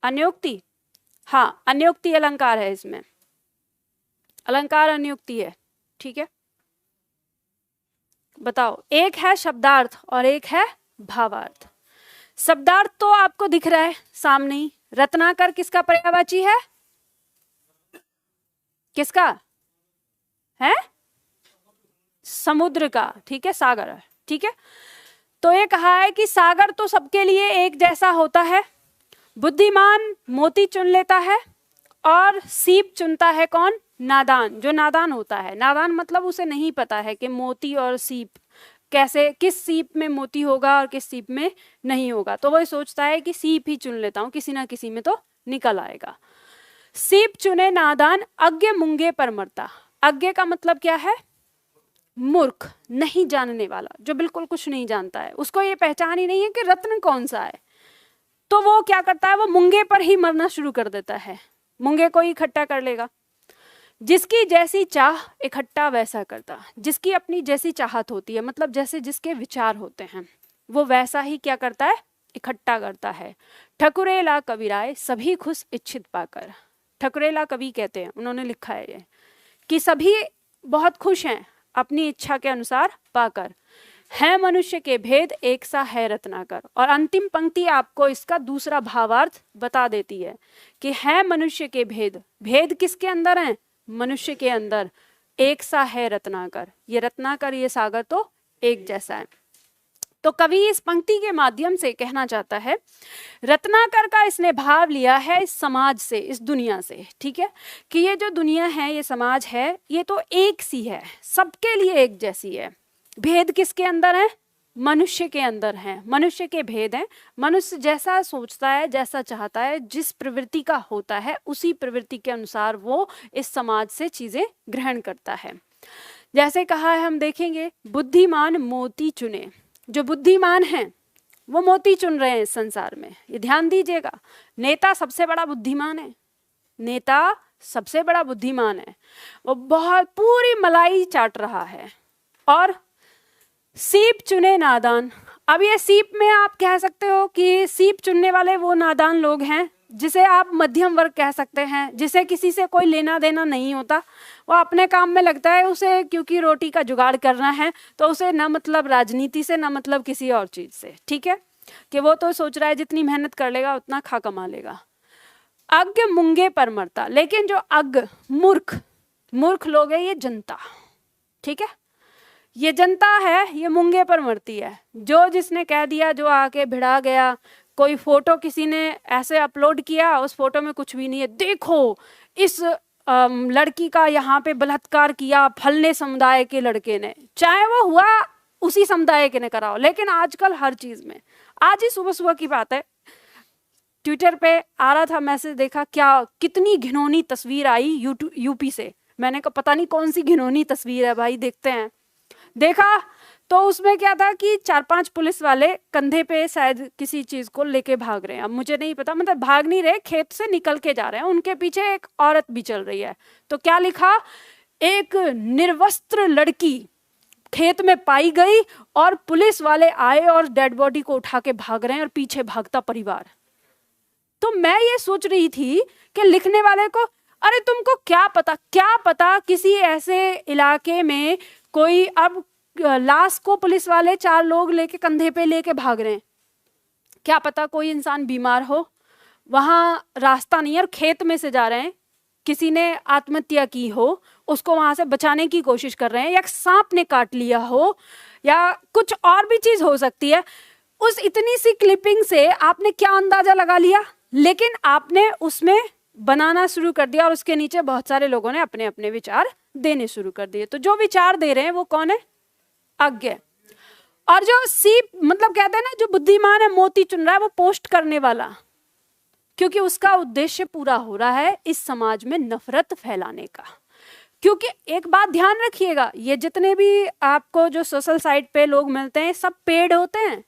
अन्योक्ति। हाँ, अन्योक्ति अलंकार है, इसमें अलंकार अन्योक्ति है। ठीक है, बताओ। एक है शब्दार्थ और एक है भावार्थ। शब्दार्थ तो आपको दिख रहा है सामने ही। रत्नाकर किसका पर्यायवाची है? किसका है? समुद्र का। ठीक है, सागर। ठीक है, तो ये कहा है कि सागर तो सबके लिए एक जैसा होता है, बुद्धिमान मोती चुन लेता है और सीप चुनता है कौन? नादान। जो नादान होता है, नादान मतलब उसे नहीं पता है कि मोती और सीप कैसे, किस सीप में मोती होगा और किस सीप में नहीं होगा, तो वही सोचता है कि सीप ही चुन लेता हूं, किसी ना किसी में तो निकल आएगा। सीप चुने नादान अज्ञ मूंगे पर मरता। अज्ञ का मतलब क्या है? मूर्ख, नहीं जानने वाला, जो बिल्कुल कुछ नहीं जानता है, उसको ये पहचान ही नहीं है कि रत्न कौन सा है, तो वो क्या करता है, वो मूंगे पर ही मरना शुरू कर देता है, मूंगे को ही इकट्ठा कर लेगा। जिसकी जैसी चाह इकट्ठा वैसा करता, जिसकी अपनी जैसी चाहत होती है, मतलब जैसे जिसके विचार होते हैं, वो वैसा ही क्या करता है, इकट्ठा करता है। ठकुरेला कविराय सभी खुश इच्छित पाकर। ठकुरेला कवि कहते हैं, उन्होंने लिखा है ये कि सभी बहुत खुश हैं अपनी इच्छा के अनुसार पाकर। है मनुष्य के भेद एक सा है रत्नाकर। और अंतिम पंक्ति आपको इसका दूसरा भावार्थ बता देती है कि है मनुष्य के भेद, भेद किसके अंदर है? मनुष्य के अंदर। एक सा है रत्नाकर, ये रत्नाकर ये सागर तो एक जैसा है। तो कवि इस पंक्ति के माध्यम से कहना चाहता है, रत्नाकर का इसने भाव लिया है इस समाज से, इस दुनिया से। ठीक है, कि ये जो दुनिया है, ये समाज है, ये तो एक सी है, सबके लिए एक जैसी है। भेद किसके अंदर है? मनुष्य के अंदर है। मनुष्य के भेद हैं। मनुष्य जैसा सोचता है, जैसा चाहता है, जिस प्रवृत्ति का होता है, उसी प्रवृत्ति के अनुसार वो इस समाज से चीजें ग्रहण करता है। जैसे कहा है, हम देखेंगे, बुद्धिमान मोती चुने। जो बुद्धिमान हैं वो मोती चुन रहे हैं इस संसार में, ये ध्यान दीजिएगा। नेता सबसे बड़ा बुद्धिमान है, नेता सबसे बड़ा बुद्धिमान है, वो बहुत पूरी मलाई चाट रहा है। और सीप चुने नादान। अब ये सीप में आप कह सकते हो कि सीप चुनने वाले वो नादान लोग हैं जिसे आप मध्यम वर्ग कह सकते हैं, जिसे किसी से कोई लेना देना नहीं होता, वो अपने काम में लगता है, उसे क्योंकि रोटी का जुगाड़ करना है तो उसे ना मतलब राजनीति से, ना मतलब किसी और चीज से। ठीक है, कि वो तो सोच रहा है जितनी मेहनत कर लेगा उतना खा कमा लेगा। अज्ञ मूंगे पर मरता। लेकिन जो अज्ञ मूर्ख लोग है, ये जनता, ठीक है, ये जनता है, ये मूंगे पर मरती है। जो जिसने कह दिया, जो आके भिड़ा गया, कोई फोटो किसी ने ऐसे अपलोड किया, उस फोटो में कुछ भी नहीं है, देखो इस लड़की का यहाँ पे बलात्कार किया फलने समुदाय के लड़के ने, चाहे वो हुआ उसी समुदाय के ने कराओ। लेकिन आजकल हर चीज में, आज ही सुबह सुबह की बात है, ट्विटर पे आ रहा था मैसेज, देखा क्या, कितनी घिनौनी तस्वीर आई यूपी से। मैंने कहा पता नहीं कौन सी घिनौनी तस्वीर है भाई, देखते हैं। देखा तो उसमें क्या था कि 4-5 पुलिस वाले कंधे पे शायद किसी चीज को लेके भाग रहे हैं। अब मुझे नहीं पता, मतलब भाग नहीं रहे, खेत से निकल के जा रहे हैं, उनके पीछे एक औरत भी चल रही है। तो क्या लिखा, एक निर्वस्त्र लड़की खेत में पाई गई और पुलिस वाले आए और डेड बॉडी को उठा के भाग रहे हैं और पीछे भागता परिवार। तो मैं ये सोच रही थी कि लिखने वाले को, अरे तुमको क्या पता किसी ऐसे इलाके में कोई अब लाश को पुलिस वाले 4 लोग लेके कंधे पे लेके भाग रहे हैं, क्या पता कोई इंसान बीमार हो, वहां रास्ता नहीं है और खेत में से जा रहे हैं, किसी ने आत्महत्या की हो, उसको वहां से बचाने की कोशिश कर रहे हैं, या सांप ने काट लिया हो, या कुछ और भी चीज हो सकती है। उस इतनी सी क्लिपिंग से आपने क्या अंदाजा लगा लिया, लेकिन आपने उसमें बनाना शुरू कर दिया और उसके नीचे बहुत सारे लोगों ने अपने अपने विचार देने शुरू कर दिए। तो जो विचार दे रहे हैं वो कौन है? अज्ञ। और जो सीप मतलब कहते हैं ना, जो बुद्धिमान है मोती चुन रहा है, वो पोस्ट करने वाला, क्योंकि उसका उद्देश्य पूरा हो रहा है इस समाज में नफरत फैलाने का। क्योंकि एक बात ध्यान रखिएगा, ये जितने भी आपको जो सोशल साइट पे लोग मिलते हैं सब पेड होते हैं,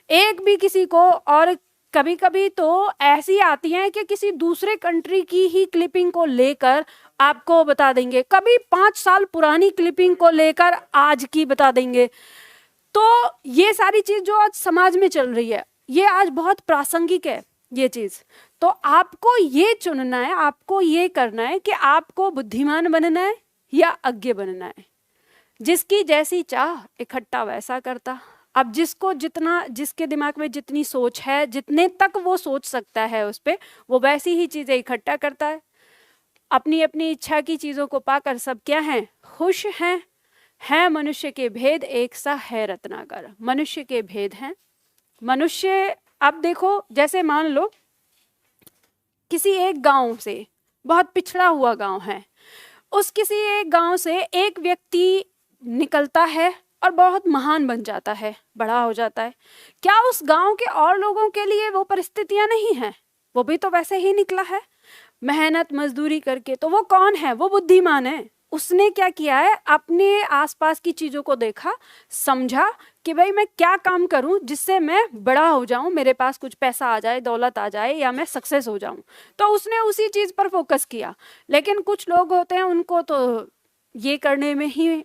एक भी किसी को, और कभी कभी तो ऐसी आती हैं कि किसी दूसरे कंट्री की ही क्लिपिंग को लेकर आपको बता देंगे, कभी 5 साल पुरानी क्लिपिंग को लेकर आज की बता देंगे। तो ये सारी चीज जो आज समाज में चल रही है, ये आज बहुत प्रासंगिक है ये चीज। तो आपको ये चुनना है, आपको ये करना है कि आपको बुद्धिमान बनना है या अज्ञ बनना है। जिसकी जैसी चाह इकट्ठा वैसा करता। अब जिसको जितना, जिसके दिमाग में जितनी सोच है, जितने तक वो सोच सकता है उस पे, वो वैसी ही चीजें इकट्ठा करता है। अपनी अपनी इच्छा की चीजों को पाकर सब क्या हैं? खुश हैं। है मनुष्य के भेद एक सा है रत्नाकर। मनुष्य के भेद हैं। मनुष्य, अब देखो, जैसे मान लो किसी एक गांव से, बहुत पिछड़ा हुआ गांव है, उस किसी एक गांव से एक व्यक्ति निकलता है और बहुत महान बन जाता है, बड़ा हो जाता है। क्या उस गांव के और लोगों के लिए वो परिस्थितियां नहीं हैं? वो भी तो वैसे ही निकला है, मेहनत मजदूरी करके। तो वो कौन है? वो बुद्धिमान है। उसने क्या किया है? अपने आसपास की चीजों को देखा, समझा कि भाई मैं क्या काम करूं जिससे मैं बड़ा हो जाऊं, मेरे पास कुछ पैसा आ जाए, दौलत आ जाए, या मैं सक्सेस हो जाऊं। तो उसने उसी चीज पर फोकस किया। लेकिन कुछ लोग होते हैं, उनको तो ये करने में ही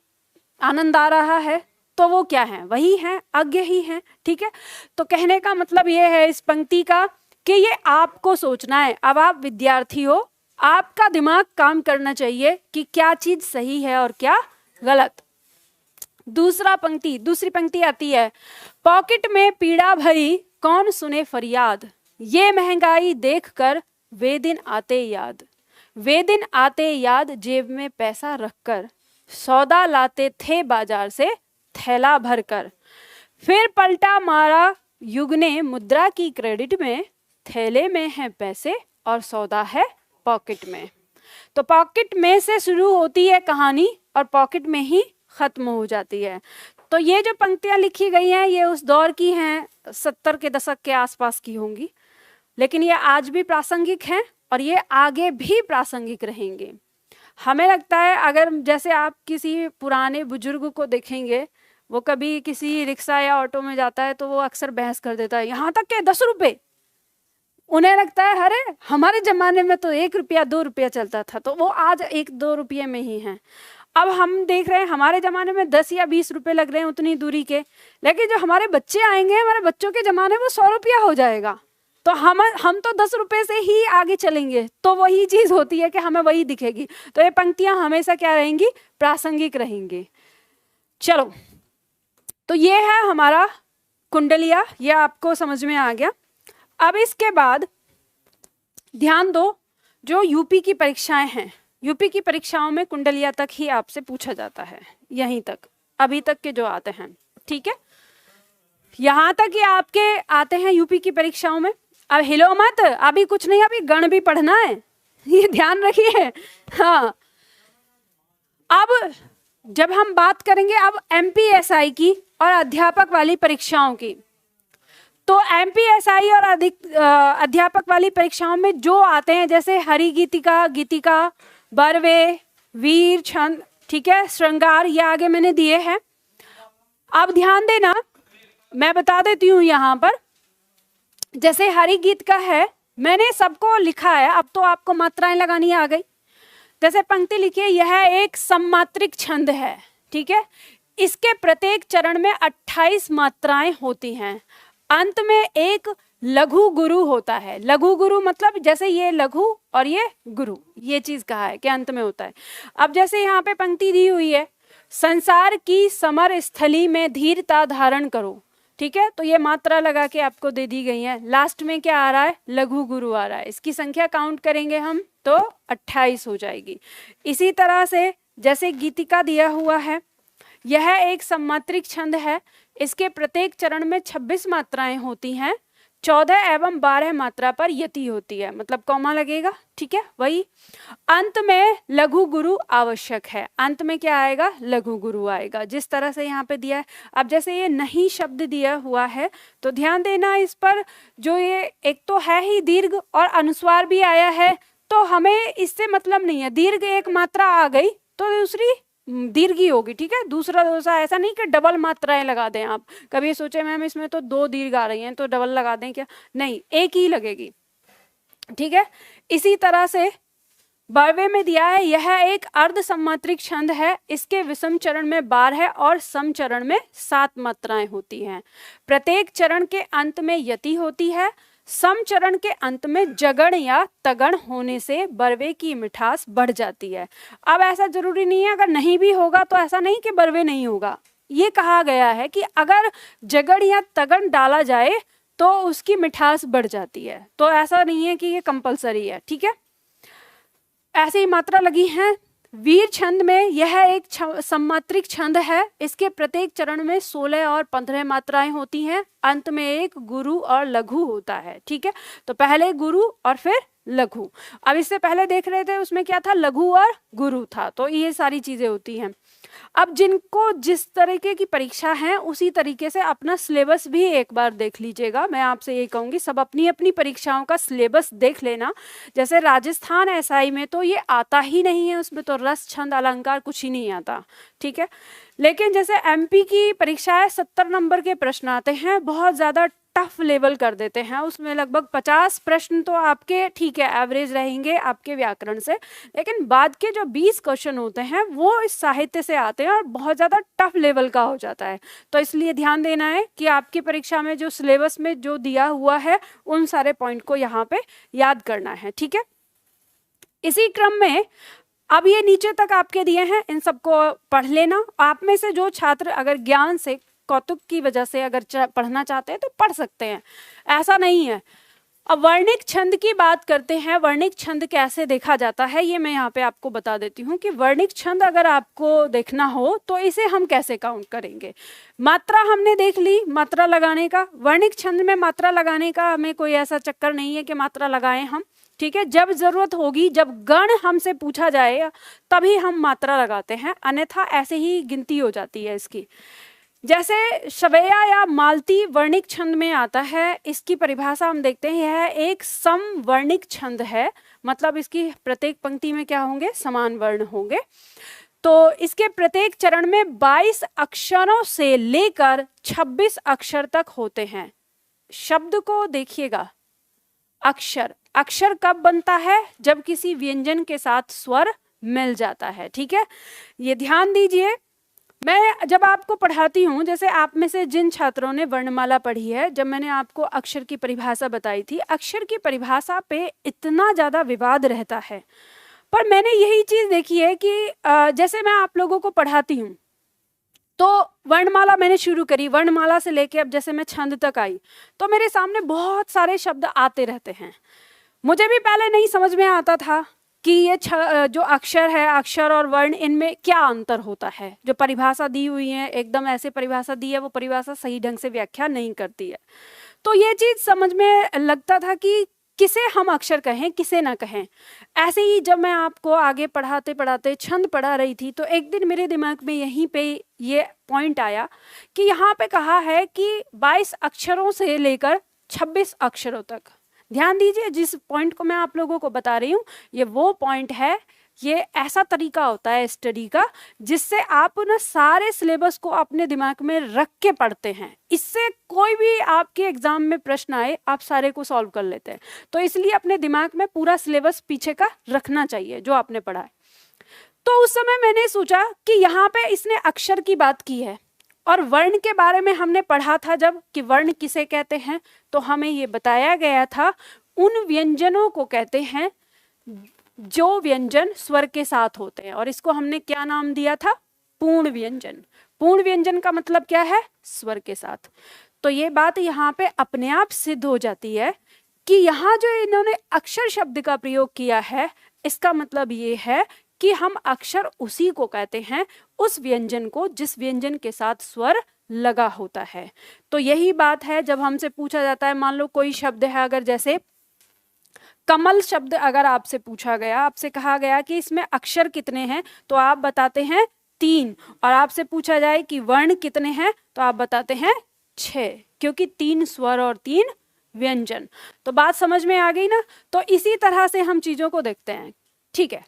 आनंद आ रहा है, तो वो क्या है? वही है, अज्ञ ही है। ठीक है, तो कहने का मतलब ये है इस पंक्ति का कि ये आपको सोचना है। अब आप विद्यार्थी हो, आपका दिमाग काम करना चाहिए कि क्या चीज सही है और क्या गलत। दूसरी पंक्ति आती है, पॉकेट में पीड़ा भरी कौन सुने फरियाद, ये महंगाई देखकर वे दिन आते याद। वे दिन आते याद, जेब में पैसा रखकर सौदा लाते थे बाजार से थैला भरकर। फिर पलटा मारा युग ने मुद्रा की क्रेडिट में, थैले में है पैसे और सौदा है पॉकेट में। तो पॉकेट में से शुरू होती है कहानी और पॉकेट में ही खत्म हो जाती है। तो ये जो पंक्तियां लिखी गई हैं, ये उस दौर की हैं, 70 के दशक के आसपास की होंगी, लेकिन ये आज भी प्रासंगिक हैं और ये आगे भी प्रासंगिक रहेंगे। हमें लगता है, अगर जैसे आप किसी पुराने बुजुर्ग को देखेंगे, वो कभी किसी रिक्शा या ऑटो में जाता है तो वो अक्सर बहस कर देता है, यहाँ तक के 10 रुपए। उन्हें लगता है अरे हमारे जमाने में तो 1 रुपया 2 रुपया चलता था, तो वो आज 1-2 रुपये में ही है। अब हम देख रहे हैं हमारे जमाने में 10 या 20 रुपए लग रहे हैं उतनी दूरी के, लेकिन जो हमारे बच्चे आएंगे, हमारे बच्चों के जमाने में 100 रुपया हो जाएगा। तो हम तो 10 रुपए से ही आगे चलेंगे, तो वही चीज होती है कि हमें वही दिखेगी। तो ये पंक्तियां हमेशा क्या रहेंगी? प्रासंगिक रहेंगी। चलो, तो ये है हमारा कुंडलिया, ये आपको समझ में आ गया। अब इसके बाद ध्यान दो, जो यूपी की परीक्षाएं हैं, यूपी की परीक्षाओं में कुंडलिया तक ही आपसे पूछा जाता है, यहीं तक, अभी तक के जो आते हैं। ठीक है, यहां तक ही आपके आते हैं यूपी की परीक्षाओं में। अब हिलो मत, अभी कुछ नहीं, अभी गण भी पढ़ना है, ये ध्यान रखिए। हाँ, अब जब हम बात करेंगे अब एमपीएसआई की और अध्यापक वाली परीक्षाओं की, तो एमपीएसआई और अध्यापक वाली परीक्षाओं में जो आते हैं, जैसे हरि गीतिका, गीतिका, बरवे, वीर, छंद, ठीक है, श्रृंगार, ये आगे मैंने दिए हैं। अब ध्यान देना, मैं बता देती हूँ यहाँ पर। जैसे हरि गीत का है, मैंने सबको लिखा है, अब तो आपको मात्राएं लगानी आ गई। जैसे पंक्ति लिखिए, यह एक सम्मात्रिक छंद है। ठीक है, इसके प्रत्येक चरण में 28 मात्राएं होती हैं। अंत में एक लघु गुरु होता है। लघु गुरु मतलब जैसे ये लघु और ये गुरु, ये चीज कहा है कि अंत में होता है। अब जैसे यहाँ पे पंक्ति दी हुई है, संसार की समर स्थली में धीरता धारण करो। ठीक है, तो ये मात्रा लगा के आपको दे दी गई है। लास्ट में क्या आ रहा है, लघु गुरु आ रहा है। इसकी संख्या काउंट करेंगे हम तो 28 हो जाएगी। इसी तरह से जैसे गीतिका दिया हुआ है, यह एक सम्मात्रिक छंद है। इसके प्रत्येक चरण में 26 मात्राएं होती हैं, 14 एवं 12 मात्रा पर यति होती है, मतलब कॉमा लगेगा। ठीक है, वही अंत में लघु गुरु आवश्यक है। अंत में क्या आएगा, लघु गुरु आएगा, जिस तरह से यहाँ पे दिया है। अब जैसे ये नहीं शब्द दिया हुआ है तो ध्यान देना इस पर, जो ये एक तो है ही दीर्घ और अनुस्वार भी आया है, तो हमें इससे मतलब नहीं है। दीर्घ एक मात्रा आ गई तो दूसरी दीर्घी होगी। ठीक है, दूसरा दोसा ऐसा नहीं कि डबल मात्राएं लगा दें। आप कभी सोचे मैम इसमें तो 2 दीर्घ आ रही हैं तो डबल लगा दें क्या, नहीं, एक ही लगेगी। ठीक है, इसी तरह से 12वें में दिया है, यह एक अर्ध सम्मात्रिक छंद है। इसके विषम चरण में 12 और सम चरण में 7 मात्राएं होती हैं। प्रत्येक चरण के अंत में यति होती है। सम चरण के अंत में जगण या तगण होने से बरवे की मिठास बढ़ जाती है। अब ऐसा जरूरी नहीं है, अगर नहीं भी होगा तो ऐसा नहीं कि बरवे नहीं होगा। ये कहा गया है कि अगर जगण या तगण डाला जाए तो उसकी मिठास बढ़ जाती है, तो ऐसा नहीं है कि ये कंपलसरी है। ठीक है, ऐसे ही मात्रा लगी है। वीर छंद में यह एक सम्मात्रिक छंद है। इसके प्रत्येक चरण में 16 और 15 मात्राएं होती हैं। अंत में एक गुरु और लघु होता है। ठीक है, तो पहले गुरु और फिर लघु। अब इससे पहले देख रहे थे उसमें क्या था, लघु और गुरु था, तो ये सारी चीजें होती हैं। अब जिनको जिस तरीके की परीक्षा है उसी तरीके से अपना सिलेबस भी एक बार देख लीजिएगा। मैं आपसे ये कहूँगी सब अपनी अपनी परीक्षाओं का सिलेबस देख लेना। जैसे राजस्थान एसआई में तो ये आता ही नहीं है, उसमें तो रस छंद अलंकार कुछ ही नहीं आता। ठीक है, लेकिन जैसे एमपी की परीक्षा है 70 नंबर के प्रश्न आते हैं, बहुत ज़्यादा टफ लेवल कर देते हैं। उसमें लगभग 50 प्रश्न तो आपके ठीक है एवरेज रहेंगे आपके व्याकरण से, लेकिन बाद के जो 20 क्वेश्चन होते हैं वो इस साहित्य से आते हैं और बहुत ज़्यादा टफ लेवल का हो जाता है। तो इसलिए ध्यान देना है कि आपकी परीक्षा में जो सिलेबस में जो दिया हुआ है उन सारे पॉइंट को यहाँ पे याद करना है। ठीक है, इसी क्रम में अब ये नीचे तक आपके दिए हैं, इन सबको पढ़ लेना। आप में से जो छात्र अगर ज्ञान से कौतुक की वजह से अगर पढ़ना चाहते हैं तो पढ़ सकते हैं, ऐसा नहीं है। अब वर्णिक छंद की बात करते हैं। वर्णिक छंद कैसे देखा जाता है ये मैं यहाँ पे आपको बता देती हूँ कि वर्णिक छंद अगर आपको देखना हो तो इसे हम कैसे काउंट करेंगे। मात्रा हमने देख ली, मात्रा लगाने का। वर्णिक छंद में मात्रा लगाने का हमें कोई ऐसा चक्कर नहीं है कि मात्रा लगाएं हम। ठीक है, जब जरूरत होगी, जब गण हमसे पूछा जाए तभी हम मात्रा लगाते हैं, अन्यथा ऐसे ही गिनती हो जाती है इसकी। जैसे शवैया या मालती वर्णिक छंद में आता है। इसकी परिभाषा हम देखते हैं, यह एक समवर्णिक छंद है, मतलब इसकी प्रत्येक पंक्ति में क्या होंगे, समान वर्ण होंगे। तो इसके प्रत्येक चरण में 22 अक्षरों से लेकर 26 अक्षर तक होते हैं। शब्द को देखिएगा, अक्षर, अक्षर कब बनता है, जब किसी व्यंजन के साथ स्वर मिल जाता है। ठीक है, ये ध्यान दीजिए। मैं जब आपको पढ़ाती हूँ, जैसे आप में से जिन छात्रों ने वर्णमाला पढ़ी है, जब मैंने आपको अक्षर की परिभाषा बताई थी, अक्षर की परिभाषा पे इतना ज़्यादा विवाद रहता है, पर मैंने यही चीज़ देखी है कि जैसे मैं आप लोगों को पढ़ाती हूँ तो वर्णमाला मैंने शुरू करी, वर्णमाला से लेके अब जैसे मैं छंद तक आई तो मेरे सामने बहुत सारे शब्द आते रहते हैं। मुझे भी पहले नहीं समझ में आता था कि ये जो अक्षर है, अक्षर और वर्ण, इनमें क्या अंतर होता है। जो परिभाषा दी हुई है, एकदम ऐसे परिभाषा दी है, वो परिभाषा सही ढंग से व्याख्या नहीं करती है। तो ये चीज़ समझ में लगता था कि किसे हम अक्षर कहें, किसे ना कहें। ऐसे ही जब मैं आपको आगे पढ़ाते पढ़ाते छंद पढ़ा रही थी तो एक दिन मेरे दिमाग में यहीं पे ये पॉइंट आया कि यहाँ पे कहा है कि 22 अक्षरों से लेकर 26 अक्षरों तक। ध्यान दीजिए, जिस पॉइंट को मैं आप लोगों को बता रही हूँ ये वो पॉइंट है। ये ऐसा तरीका होता है स्टडी का जिससे आप ना सारे सिलेबस को अपने दिमाग में रख के पढ़ते हैं। इससे कोई भी आपके एग्जाम में प्रश्न आए आप सारे को सॉल्व कर लेते हैं। तो इसलिए अपने दिमाग में पूरा सिलेबस पीछे का रखना चाहिए जो आपने पढ़ा है। तो उस समय मैंने सोचा कि यहाँ पे इसने अक्षर की बात की है और वर्ण के बारे में हमने पढ़ा था जब कि वर्ण किसे कहते हैं, तो हमें ये बताया गया था उन व्यंजनों को कहते हैं जो व्यंजन स्वर के साथ होते हैं, और इसको हमने क्या नाम दिया था, पूर्ण व्यंजन। पूर्ण व्यंजन का मतलब क्या है? स्वर के साथ। तो ये बात यहाँ पे अपने आप सिद्ध हो जाती है कि यहाँ जो इन्होंने अक्षर शब्द का प्रयोग किया है, इसका मतलब ये है कि हम अक्षर उसी को कहते हैं, उस व्यंजन को जिस व्यंजन के साथ स्वर लगा होता है। तो यही बात है जब हमसे पूछा जाता है, मान लो कोई शब्द है, अगर जैसे कमल शब्द अगर आपसे पूछा गया, आपसे कहा गया कि इसमें अक्षर कितने हैं, तो आप बताते हैं 3, और आपसे पूछा जाए कि वर्ण कितने हैं, तो आप बताते हैं 6, क्योंकि 3 स्वर और 3 व्यंजन। तो बात समझ में आ गई ना? तो इसी तरह से हम चीजों को देखते हैं। ठीक है,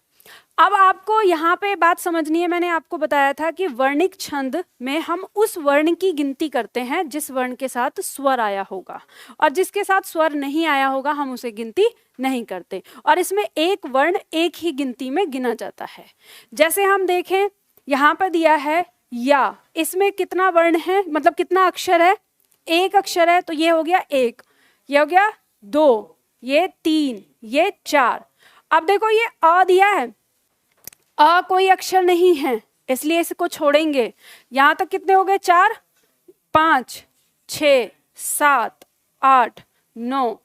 अब आपको यहाँ पे बात समझनी है। मैंने आपको बताया था कि वर्णिक छंद में हम उस वर्ण की गिनती करते हैं जिस वर्ण के साथ स्वर आया होगा, और जिसके साथ स्वर नहीं आया होगा हम उसे गिनती नहीं करते। और इसमें एक वर्ण एक ही गिनती में गिना जाता है। जैसे हम देखें, यहाँ पर दिया है या, इसमें कितना वर्ण है, मतलब कितना अक्षर है? एक अक्षर है, तो ये हो गया 1, ये हो गया 2, ये 3, ये 4। अब देखो ये अ दिया है, अ कोई अक्षर नहीं है, इसलिए इसको छोड़ेंगे। यहां तक कितने हो गए? 4, 5, 6, 7, 8, 9,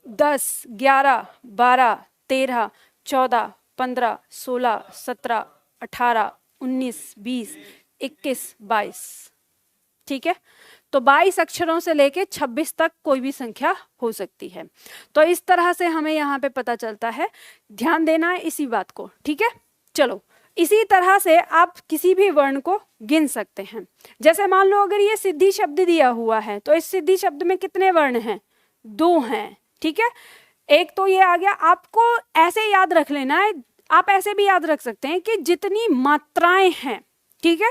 10, 11, 12, 13, 14, 15, 16, 17, 18, 19, 20, 21, 22। ठीक है, तो 22 अक्षरों से लेके 26 तक कोई भी संख्या हो सकती है। तो इस तरह से हमें यहाँ पे पता चलता है, ध्यान देना है इसी बात को। ठीक है, चलो इसी तरह से आप किसी भी वर्ण को गिन सकते हैं। जैसे मान लो अगर ये सिद्धि शब्द दिया हुआ है, तो इस सिद्धि शब्द में कितने वर्ण हैं? 2 हैं। ठीक है, एक तो ये आ गया। आपको ऐसे याद रख लेना है, आप ऐसे भी याद रख सकते हैं कि जितनी मात्राएं हैं, ठीक है,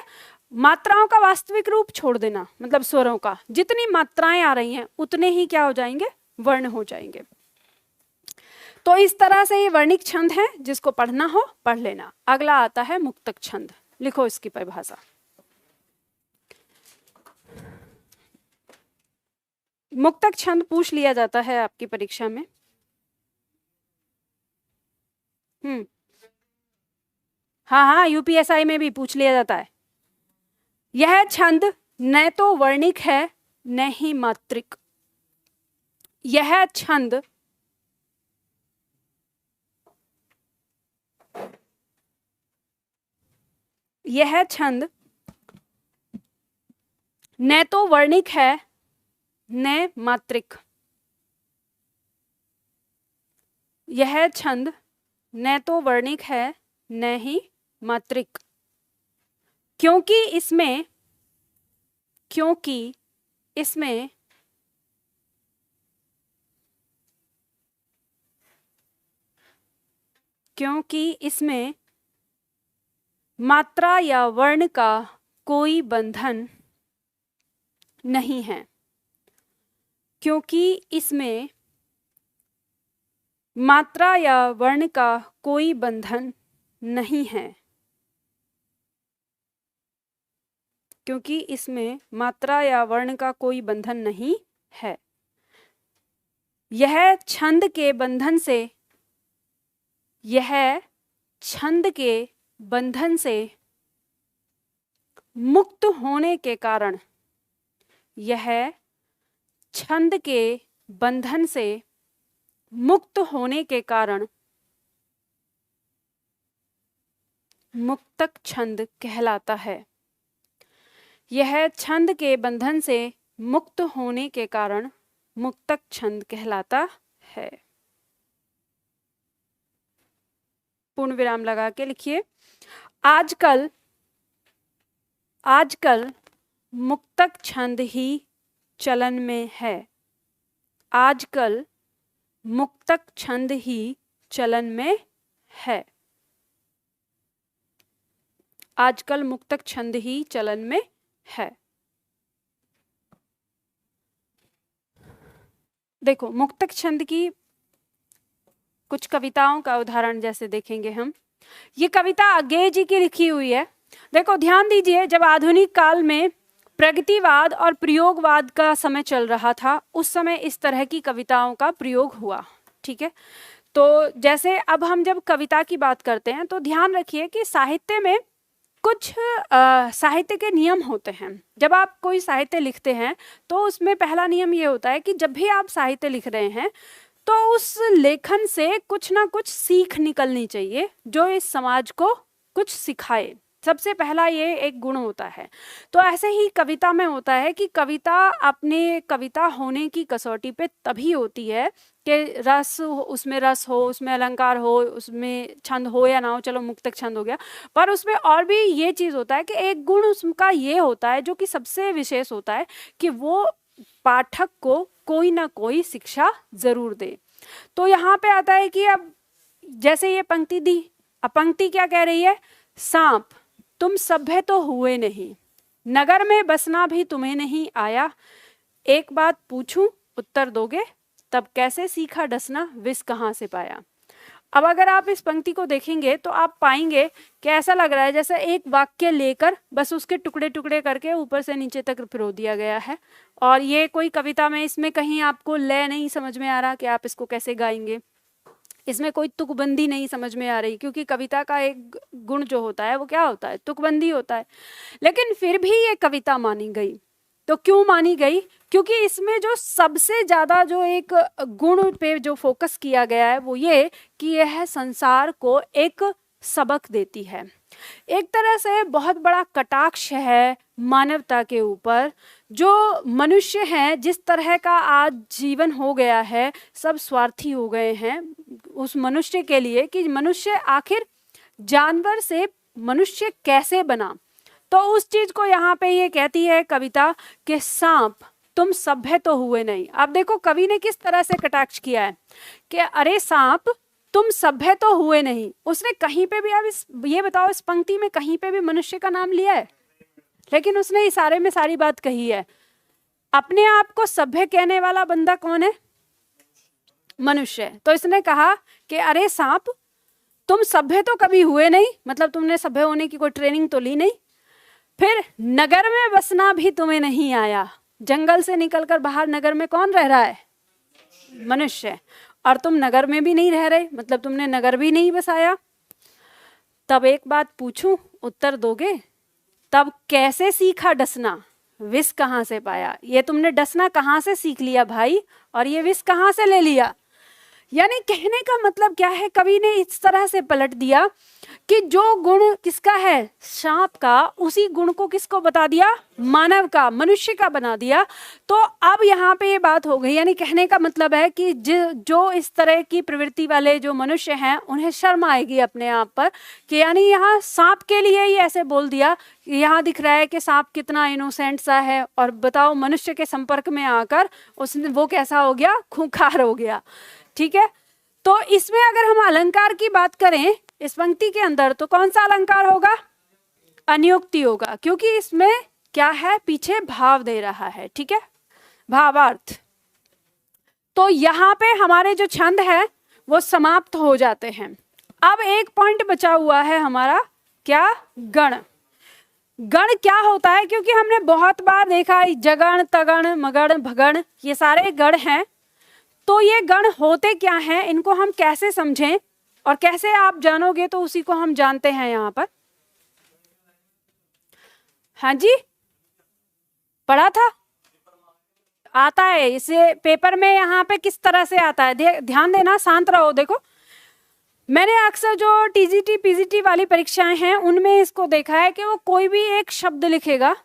मात्राओं का वास्तविक रूप छोड़ देना, मतलब स्वरों का, जितनी मात्राएं आ रही हैं उतने ही क्या हो जाएंगे? वर्ण हो जाएंगे। तो इस तरह से ये वर्णिक छंद है, जिसको पढ़ना हो पढ़ लेना। अगला आता है मुक्तक छंद। लिखो इसकी परिभाषा। मुक्तक छंद पूछ लिया जाता है आपकी परीक्षा में। हाँ हाँ, यूपीएसआई में भी पूछ लिया जाता है। यह छंद न तो वर्णिक है न ही मात्रिक। यह छंद न तो वर्णिक है न मात्रिक। यह छंद न तो वर्णिक है न ही मात्रिक, क्योंकि इसमें मात्रा या वर्ण का कोई बंधन नहीं है। क्योंकि इसमें मात्रा या वर्ण का कोई बंधन नहीं है। क्योंकि इसमें मात्रा या वर्ण का कोई बंधन नहीं है। यह छंद के बंधन से मुक्त होने के कारण, यह छंद के बंधन से मुक्त होने के कारण मुक्तक छंद कहलाता है। यह छंद के बंधन से मुक्त होने के कारण मुक्तक छंद कहलाता है। पूर्ण विराम लगा के लिखिए। आजकल मुक्तक छंद ही चलन में है। आजकल मुक्तक छंद ही चलन में है। आजकल मुक्तक छंद ही चलन में है। देखो, मुक्तक छंद की कुछ कविताओं का उदाहरण जैसे देखेंगे हम। ये कविता अज्ञेय जी की लिखी हुई है। देखो ध्यान दीजिए, जब आधुनिक काल में प्रगतिवाद और प्रयोगवाद का समय चल रहा था, उस समय इस तरह की कविताओं का प्रयोग हुआ। ठीक है, तो जैसे अब हम जब कविता की बात करते हैं तो ध्यान रखिए कि साहित्य में कुछ साहित्य के नियम होते हैं। जब आप कोई साहित्य लिखते हैं तो उसमें पहला नियम ये होता है कि जब भी आप साहित्य लिख रहे हैं तो उस लेखन से कुछ ना कुछ सीख निकलनी चाहिए जो इस समाज को कुछ सिखाए। सबसे पहला ये एक गुण होता है। तो ऐसे ही कविता में होता है कि कविता अपने कविता होने की कसौटी पे तभी होती है कि उसमें रस हो, उसमें अलंकार हो, उसमें छंद हो या ना हो, चलो मुक्तक छंद हो गया, पर उसमें और भी ये चीज़ होता है कि एक गुण उसका ये होता है जो कि सबसे विशेष होता है कि वो पाठक को कोई ना कोई शिक्षा जरूर दे। तो यहाँ पे आता है कि अब जैसे ये पंक्ति दी, अब पंक्ति क्या कह रही है? सांप तुम सभ्य तो हुए नहीं, नगर में बसना भी तुम्हें नहीं आया, एक बात पूछूं उत्तर दोगे, तब कैसे सीखा डसना विष कहाँ से पाया। अब अगर आप इस पंक्ति को देखेंगे तो आप पाएंगे कि ऐसा लग रहा है जैसे एक वाक्य लेकर बस उसके टुकड़े टुकड़े करके ऊपर से नीचे तक पिरो दिया गया है, और ये कोई कविता में इसमें कहीं आपको लय नहीं समझ में आ रहा कि आप इसको कैसे गाएंगे, इसमें कोई तुकबंदी नहीं समझ में आ रही, क्योंकि कविता का एक गुण जो होता है वो क्या होता है? तुकबंदी होता है। लेकिन फिर भी ये कविता मानी गई। तो क्यों मानी गई? क्योंकि इसमें जो सबसे ज्यादा जो एक गुण पे जो फोकस किया गया है वो ये कि यह संसार को एक सबक देती है। एक तरह से बहुत बड़ा कटाक्ष है मानवता के ऊपर। जो मनुष्य हैं, जिस तरह का आज जीवन हो गया है, सब स्वार्थी हो गए हैं उस मनुष्य के लिए कि मनुष्य आखिर जानवर से मनुष्य कैसे बना। तो उस चीज को यहाँ पे ये कहती है कविता कि सांप तुम सभ्य तो हुए नहीं। अब देखो कवि ने किस तरह से कटाक्ष किया है कि अरे सांप तुम सभ्य तो हुए नहीं। उसने कहीं पे भी, अब ये बताओ इस पंक्ति में कहीं पे भी मनुष्य का नाम लिया है? लेकिन उसने इशारे में सारी बात कही है। अपने आप को सभ्य कहने वाला बंदा कौन है? मनुष्य। तो इसने कहा कि अरे सांप तुम सभ्य तो कभी हुए नहीं, मतलब तुमने सभ्य होने की कोई ट्रेनिंग तो ली नहीं। फिर नगर में बसना भी तुम्हें नहीं आया, जंगल से निकलकर बाहर नगर में कौन रह रहा है? मनुष्य। और तुम नगर में भी नहीं रह रहे, मतलब तुमने नगर भी नहीं बसाया। तब एक बात पूछूं उत्तर दोगे, तब कैसे सीखा डसना विष कहाँ से पाया? ये तुमने डसना कहाँ से सीख लिया भाई, और ये विष कहाँ से ले लिया? यानी कहने का मतलब क्या है, कवि ने इस तरह से पलट दिया कि जो गुण किसका है? सांप का, उसी गुण को किसको बता दिया? मानव का, मनुष्य का बना दिया। तो अब यहाँ पे ये बात हो गई, यानी कहने का मतलब है कि जो इस तरह की प्रवृत्ति वाले जो मनुष्य हैं उन्हें शर्म आएगी अपने आप पर कि यानी यहाँ सांप के लिए ही ऐसे बोल दिया। यहाँ दिख रहा है कि सांप कितना इनोसेंट सा है, और बताओ मनुष्य के संपर्क में आकर उसने वो कैसा हो गया? खूंखार हो गया। ठीक है, तो इसमें अगर हम अलंकार की बात करें इस पंक्ति के अंदर तो कौन सा अलंकार होगा? अनियुक्ति होगा, क्योंकि इसमें क्या है? पीछे भाव दे रहा है। ठीक है, भावार्थ। तो यहाँ पे हमारे जो छंद है वो समाप्त हो जाते हैं। अब एक पॉइंट बचा हुआ है हमारा, क्या? गण। गण क्या होता है? क्योंकि हमने बहुत बार देखा जगण, तगण, मगण, भगण, ये सारे गण हैं। तो ये गण होते क्या हैं, इनको हम कैसे समझें और कैसे आप जानोगे, तो उसी को हम जानते हैं यहाँ पर। हाँ जी, पढ़ा था, आता है इसे पेपर में। यहाँ पे किस तरह से आता है ध्यान देना, शांत रहो। देखो मैंने अक्सर जो टीजीटी पीजीटी वाली परीक्षाएं हैं उनमें इसको देखा है कि वो कोई भी एक शब्द लिखेगा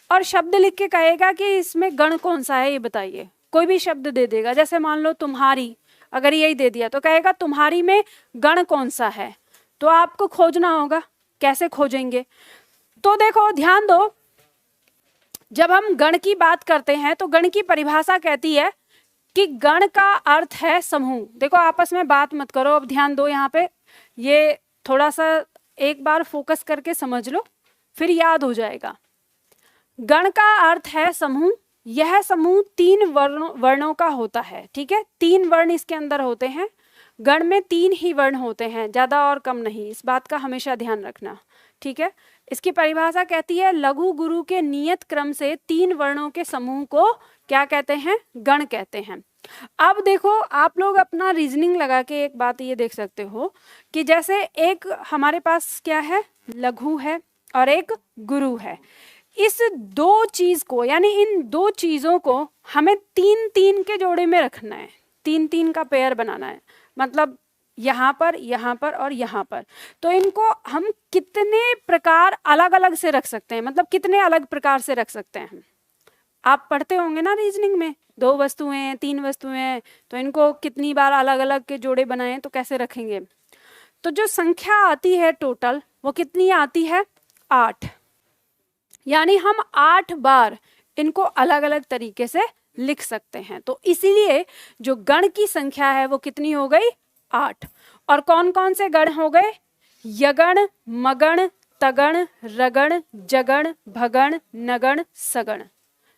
और शब्द लिख के कहेगा कि इसमें गण कौन सा है ये बताइए। कोई भी शब्द दे देगा, जैसे मान लो तुम्हारी, अगर यही दे दिया तो कहेगा तुम्हारी में गण कौन सा है। तो आपको खोजना होगा, कैसे खोजेंगे? तो देखो ध्यान दो, जब हम गण की बात करते हैं तो गण की परिभाषा कहती है कि गण का अर्थ है समूह। देखो आपस में बात मत करो, अब ध्यान दो यहाँ पे, ये थोड़ा सा एक बार फोकस करके समझ लो फिर याद हो जाएगा। गण का अर्थ है समूह। यह समूह 3 वर्णों का होता है। ठीक है, 3 वर्ण इसके अंदर होते हैं। गण में 3 ही वर्ण होते हैं, ज्यादा और कम नहीं, इस बात का हमेशा ध्यान रखना। ठीक है, इसकी परिभाषा कहती है लघु गुरु के नियत क्रम से 3 वर्णों के समूह को क्या कहते हैं? गण कहते हैं। अब देखो आप लोग अपना रीजनिंग लगा के एक बात ये देख सकते हो कि जैसे एक हमारे पास क्या है? लघु है, और एक गुरु है। इस दो चीज को, यानी इन दो चीजों को हमें 3-3 के जोड़े में रखना है, 3-3 का पेयर बनाना है, मतलब यहाँ पर और यहाँ पर। तो इनको हम कितने प्रकार अलग अलग से रख सकते हैं, मतलब कितने अलग प्रकार से रख सकते हैं हम? आप पढ़ते होंगे ना रीजनिंग में, 2 वस्तुएं हैं, 3 वस्तुएं हैं, तो इनको कितनी बार अलग अलग के जोड़े बनाए तो कैसे रखेंगे? तो जो संख्या आती है टोटल वो कितनी आती है? 8। यानी हम 8 बार इनको अलग अलग तरीके से लिख सकते हैं। तो इसीलिए जो गण की संख्या है वो कितनी हो गई? 8। और कौन कौन से गण हो गए? यगण, मगण, तगण, रगण, जगण, भगण, नगण, सगण।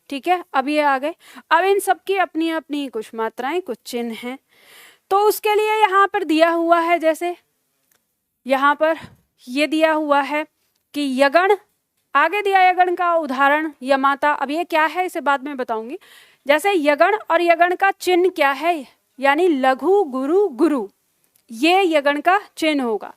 ठीक है, अब ये आ गए। अब इन सब की अपनी अपनी कुछ मात्राएं, कुछ चिन्ह हैं। तो उसके लिए यहाँ पर दिया हुआ है, जैसे यहाँ पर ये दिया हुआ है कि यगण, आगे दिया यगण का उदाहरण यमाता। अब ये क्या है इसे बाद में बताऊंगी। जैसे यगण और यगण का चिन्ह क्या है, यानी लघु गुरु गुरु, ये यगण का चिन्ह होगा।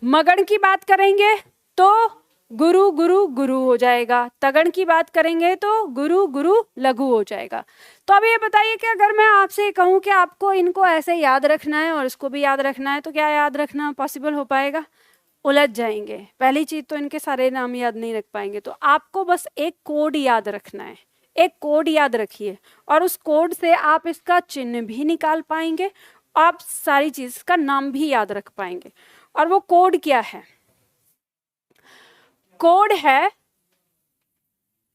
मगण की बात करेंगे तो गुरु गुरु गुरु हो जाएगा, तगण की बात करेंगे तो गुरु गुरु लघु हो जाएगा। तो अब ये बताइए कि अगर मैं आपसे कहूँ कि आपको इनको ऐसे याद रखना है और इसको भी याद रखना है, तो क्या याद रखना पॉसिबल हो पाएगा? उलझ जाएंगे। पहली चीज तो इनके सारे नाम याद नहीं रख पाएंगे। तो आपको बस एक कोड याद रखना है, एक कोड याद रखिए, और उस कोड से आप इसका चिन्ह भी निकाल पाएंगे, आप सारी चीज का नाम भी याद रख पाएंगे। और वो कोड क्या है? कोड है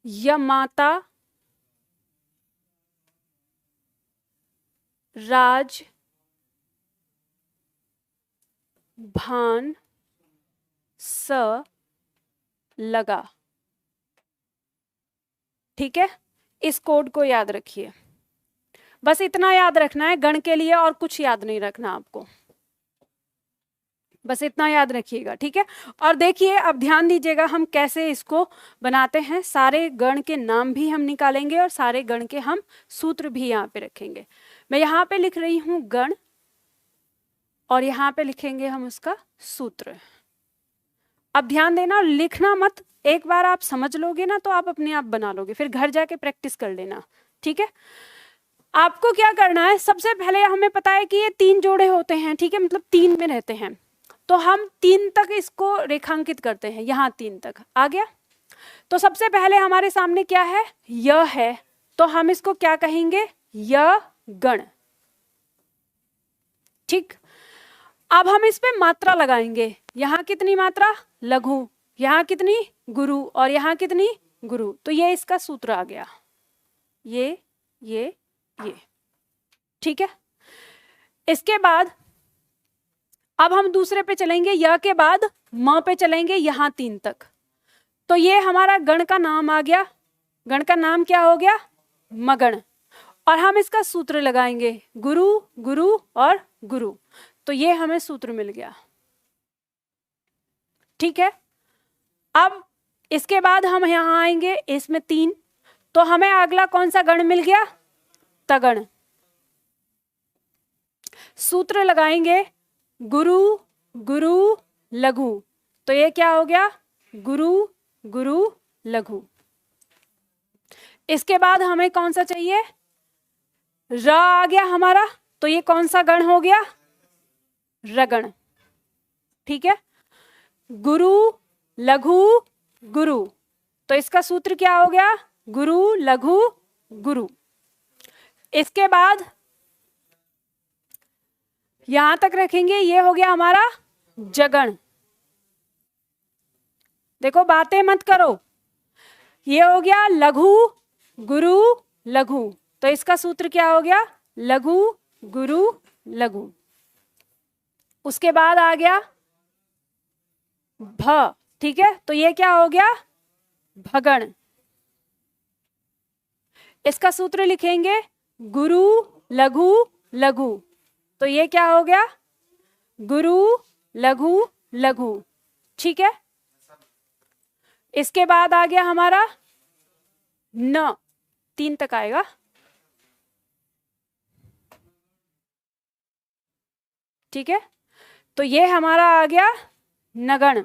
यमाता, राज, भान, स, लगा। ठीक है, इस कोड को याद रखिए। बस इतना याद रखना है गण के लिए, और कुछ याद नहीं रखना आपको, बस इतना याद रखिएगा। ठीक है, और देखिए अब ध्यान दीजिएगा हम कैसे इसको बनाते हैं। सारे गण के नाम भी हम निकालेंगे और सारे गण के हम सूत्र भी यहाँ पे रखेंगे। मैं यहाँ पे लिख रही हूँ गण, और यहाँ पे लिखेंगे हम उसका सूत्र। अब ध्यान देना, लिखना मत, एक बार आप समझ लोगे ना तो आप अपने आप बना लोगे, फिर घर जाके प्रैक्टिस कर लेना। ठीक है, आपको क्या करना है, सबसे पहले हमें पता है कि ये 3 जोड़े होते हैं, ठीक है, मतलब 3 में रहते हैं। तो हम 3 तक इसको रेखांकित करते हैं, यहाँ 3 तक आ गया। तो सबसे पहले हमारे सामने क्या है? य है, तो हम इसको क्या कहेंगे? य गण। ठीक, अब हम इस पे मात्रा लगाएंगे। यहाँ कितनी मात्रा? लघु, यहाँ कितनी? गुरु, और यहाँ कितनी? गुरु। तो ये इसका सूत्र आ गया, ये। ठीक है, इसके बाद अब हम दूसरे पे चलेंगे, य के बाद म पे चलेंगे, यहाँ 3 तक। तो ये हमारा गण का नाम आ गया। गण का नाम क्या हो गया? मगण। और हम इसका सूत्र लगाएंगे, गुरु गुरु और गुरु। तो ये हमें सूत्र मिल गया। ठीक है, अब इसके बाद हम यहाँ आएंगे, इसमें 3, तो हमें अगला कौन सा गण मिल गया? तगण। सूत्र लगाएंगे, गुरु गुरु लघु। तो ये क्या हो गया? गुरु गुरु लघु। इसके बाद हमें कौन सा चाहिए? र आ गया हमारा, तो ये कौन सा गण हो गया? रगण। ठीक है, गुरु लघु गुरु, तो इसका सूत्र क्या हो गया? गुरु लघु गुरु। इसके बाद यहां तक रखेंगे, ये हो गया हमारा जगण। देखो बातें मत करो, ये हो गया लघु गुरु लघु, तो इसका सूत्र क्या हो गया? लघु गुरु लघु। उसके बाद आ गया भ। ठीक है, तो ये क्या हो गया? भगण। इसका सूत्र लिखेंगे, गुरु लघु लघु, तो ये क्या हो गया? गुरु लघु लघु। ठीक है, इसके बाद आ गया हमारा न, 3 तक आएगा। ठीक है, तो ये हमारा आ गया नगण।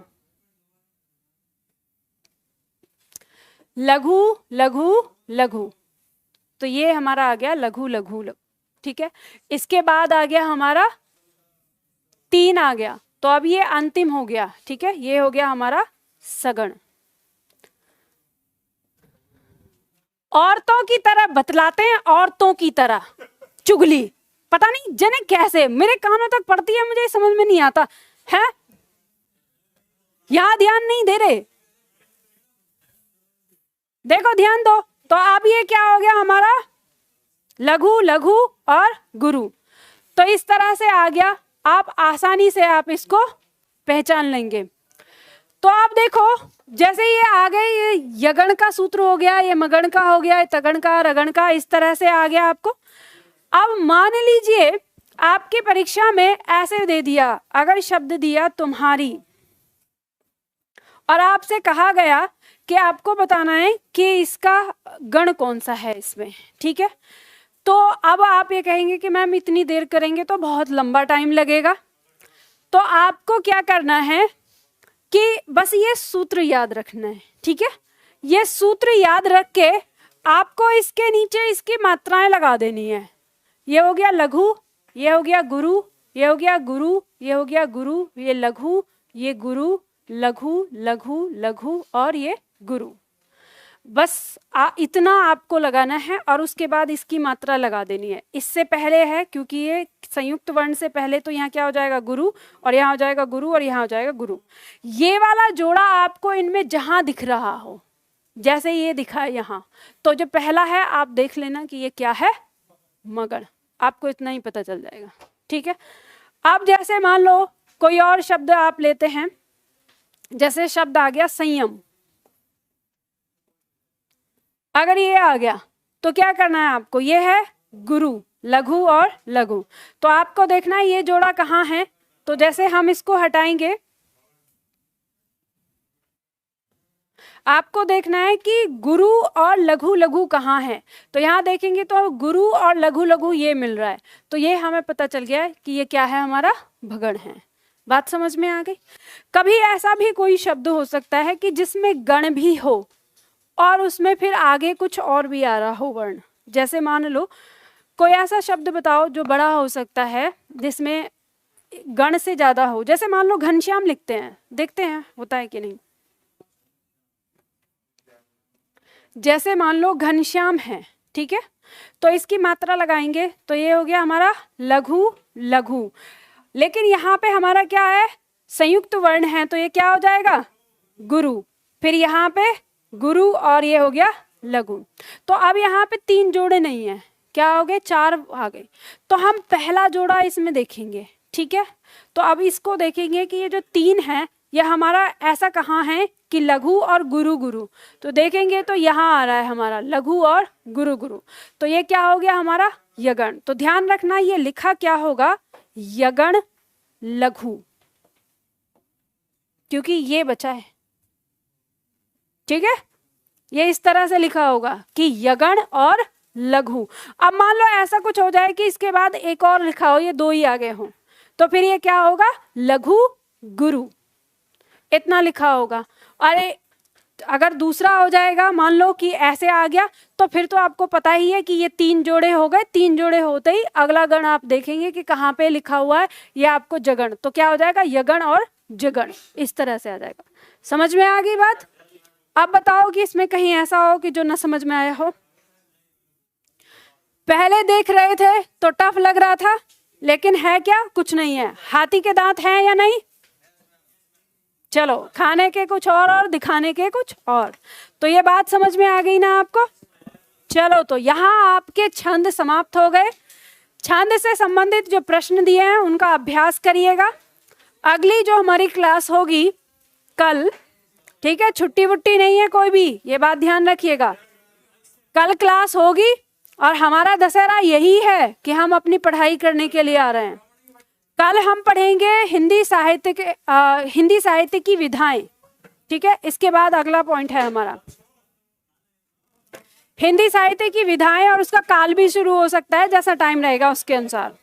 लघु लघु लघु, तो ये हमारा आ गया लघु लघु लघु। ठीक है, इसके बाद आ गया हमारा 3 आ गया, तो अब ये अंतिम हो गया। ठीक है, ये हो गया हमारा सगण। औरतों की तरह बतलाते हैं, औरतों की तरह चुगली, पता नहीं जने कैसे मेरे कानों तक पड़ती है, मुझे समझ में नहीं आता है। यहां ध्यान नहीं दे रहे, देखो ध्यान दो। तो अब ये क्या हो गया हमारा लघु लघु और गुरु। तो इस तरह से आ गया, आप आसानी से आप इसको पहचान लेंगे। तो आप देखो जैसे ये आ गए, ये यगण का सूत्र हो गया, ये मगण का हो गया, ये तगण का, रगण का, इस तरह से आ गया आपको। अब मान लीजिए आपकी परीक्षा में ऐसे दे दिया, अगर शब्द दिया तुम्हारी और आपसे कहा गया कि आपको बताना है कि इसका गण कौन सा है इसमें। ठीक है, तो अब आप ये कहेंगे कि मैम इतनी देर करेंगे तो बहुत लंबा टाइम लगेगा। तो आपको क्या करना है कि बस ये सूत्र याद रखना है। ठीक है, ये सूत्र याद रख के आपको इसके नीचे इसकी मात्राएं लगा देनी है। ये हो गया लघु, ये हो गया गुरु, ये हो गया गुरु, ये हो गया गुरु, ये लघु, ये गुरु, लघु लघु लघु और ये गुरु। बस इतना आपको लगाना है और उसके बाद इसकी मात्रा लगा देनी है। इससे पहले है क्योंकि ये संयुक्त वर्ण से पहले, तो यहाँ क्या हो जाएगा गुरु, और यहाँ हो जाएगा गुरु, और यहाँ हो जाएगा गुरु। ये वाला जोड़ा आपको इनमें जहां दिख रहा हो, जैसे ये दिखा है यहाँ, तो जो पहला है आप देख लेना कि ये क्या है, मगण। आपको इतना ही पता चल जाएगा। ठीक है, अब जैसे मान लो कोई और शब्द आप लेते हैं, जैसे शब्द आ गया संयम। अगर ये आ गया तो क्या करना है आपको, ये है गुरु, लघु और लघु। तो आपको देखना है ये जोड़ा कहाँ है। तो जैसे हम इसको हटाएंगे, आपको देखना है कि गुरु और लघु लघु कहाँ है। तो यहाँ देखेंगे तो गुरु और लघु लघु ये मिल रहा है, तो ये हमें पता चल गया है कि ये क्या है, हमारा भगण है। बात समझ में आ गई। कभी ऐसा भी कोई शब्द हो सकता है कि जिसमें गण भी हो और उसमें फिर आगे कुछ और भी आ रहा हो वर्ण। जैसे मान लो कोई ऐसा शब्द बताओ जो बड़ा हो सकता है जिसमें गण से ज्यादा हो। जैसे मान लो घनश्याम लिखते हैं, देखते हैं होता है कि नहीं। जैसे मान लो घनश्याम है, ठीक है, तो इसकी मात्रा लगाएंगे तो ये हो गया हमारा लघु लघु। लेकिन यहाँ पे हमारा क्या है, संयुक्त वर्ण है, तो ये क्या हो जाएगा गुरु। फिर यहाँ पे गुरु और ये हो गया लघु। तो अब यहाँ पे 3 जोड़े नहीं है, क्या हो गए 4 आ गए। तो हम पहला जोड़ा इसमें देखेंगे। ठीक है, तो अब इसको देखेंगे कि ये जो 3 है ये हमारा ऐसा कहाँ है कि लघु और गुरु गुरु। तो देखेंगे तो यहाँ आ रहा है हमारा लघु और गुरु गुरु। तो ये क्या हो गया हमारा यगण। तो ध्यान रखना ये लिखा क्या होगा, यगण लघु, क्योंकि ये बचा है। ठीक है, ये इस तरह से लिखा होगा कि यगण और लघु। अब मान लो ऐसा कुछ हो जाए कि इसके बाद एक और लिखा हो, ये 2 ही आ गए हों, तो फिर ये क्या होगा लघु गुरु, इतना लिखा होगा। अरे अगर दूसरा हो जाएगा, मान लो कि ऐसे आ गया, तो फिर तो आपको पता ही है कि ये 3 जोड़े हो गए। 3 जोड़े होते ही अगला गण आप देखेंगे कि कहाँ पे लिखा हुआ है, ये आपको जगण। तो क्या हो जाएगा यगण और जगण, इस तरह से आ जाएगा। समझ में आ गई बात। अब बताओ कि इसमें कहीं ऐसा हो कि जो ना समझ में आया हो। पहले देख रहे थे तो टफ लग रहा था, लेकिन है क्या, कुछ नहीं है। हाथी के दांत हैं या नहीं, चलो खाने के कुछ और दिखाने के कुछ और। तो ये बात समझ में आ गई ना आपको। चलो तो यहाँ आपके छंद समाप्त हो गए। छंद से संबंधित जो प्रश्न दिए हैं उनका अभ्यास करिएगा। अगली जो हमारी क्लास होगी कल, ठीक है, छुट्टी वुट्टी नहीं है कोई भी, ये बात ध्यान रखिएगा। कल क्लास होगी और हमारा दशहरा यही है कि हम अपनी पढ़ाई करने के लिए आ रहे हैं। कल हम पढ़ेंगे हिंदी साहित्य की विधाएं। ठीक है, इसके बाद अगला पॉइंट है हमारा हिंदी साहित्य की विधाएं, और उसका काल भी शुरू हो सकता है, जैसा टाइम रहेगा उसके अनुसार।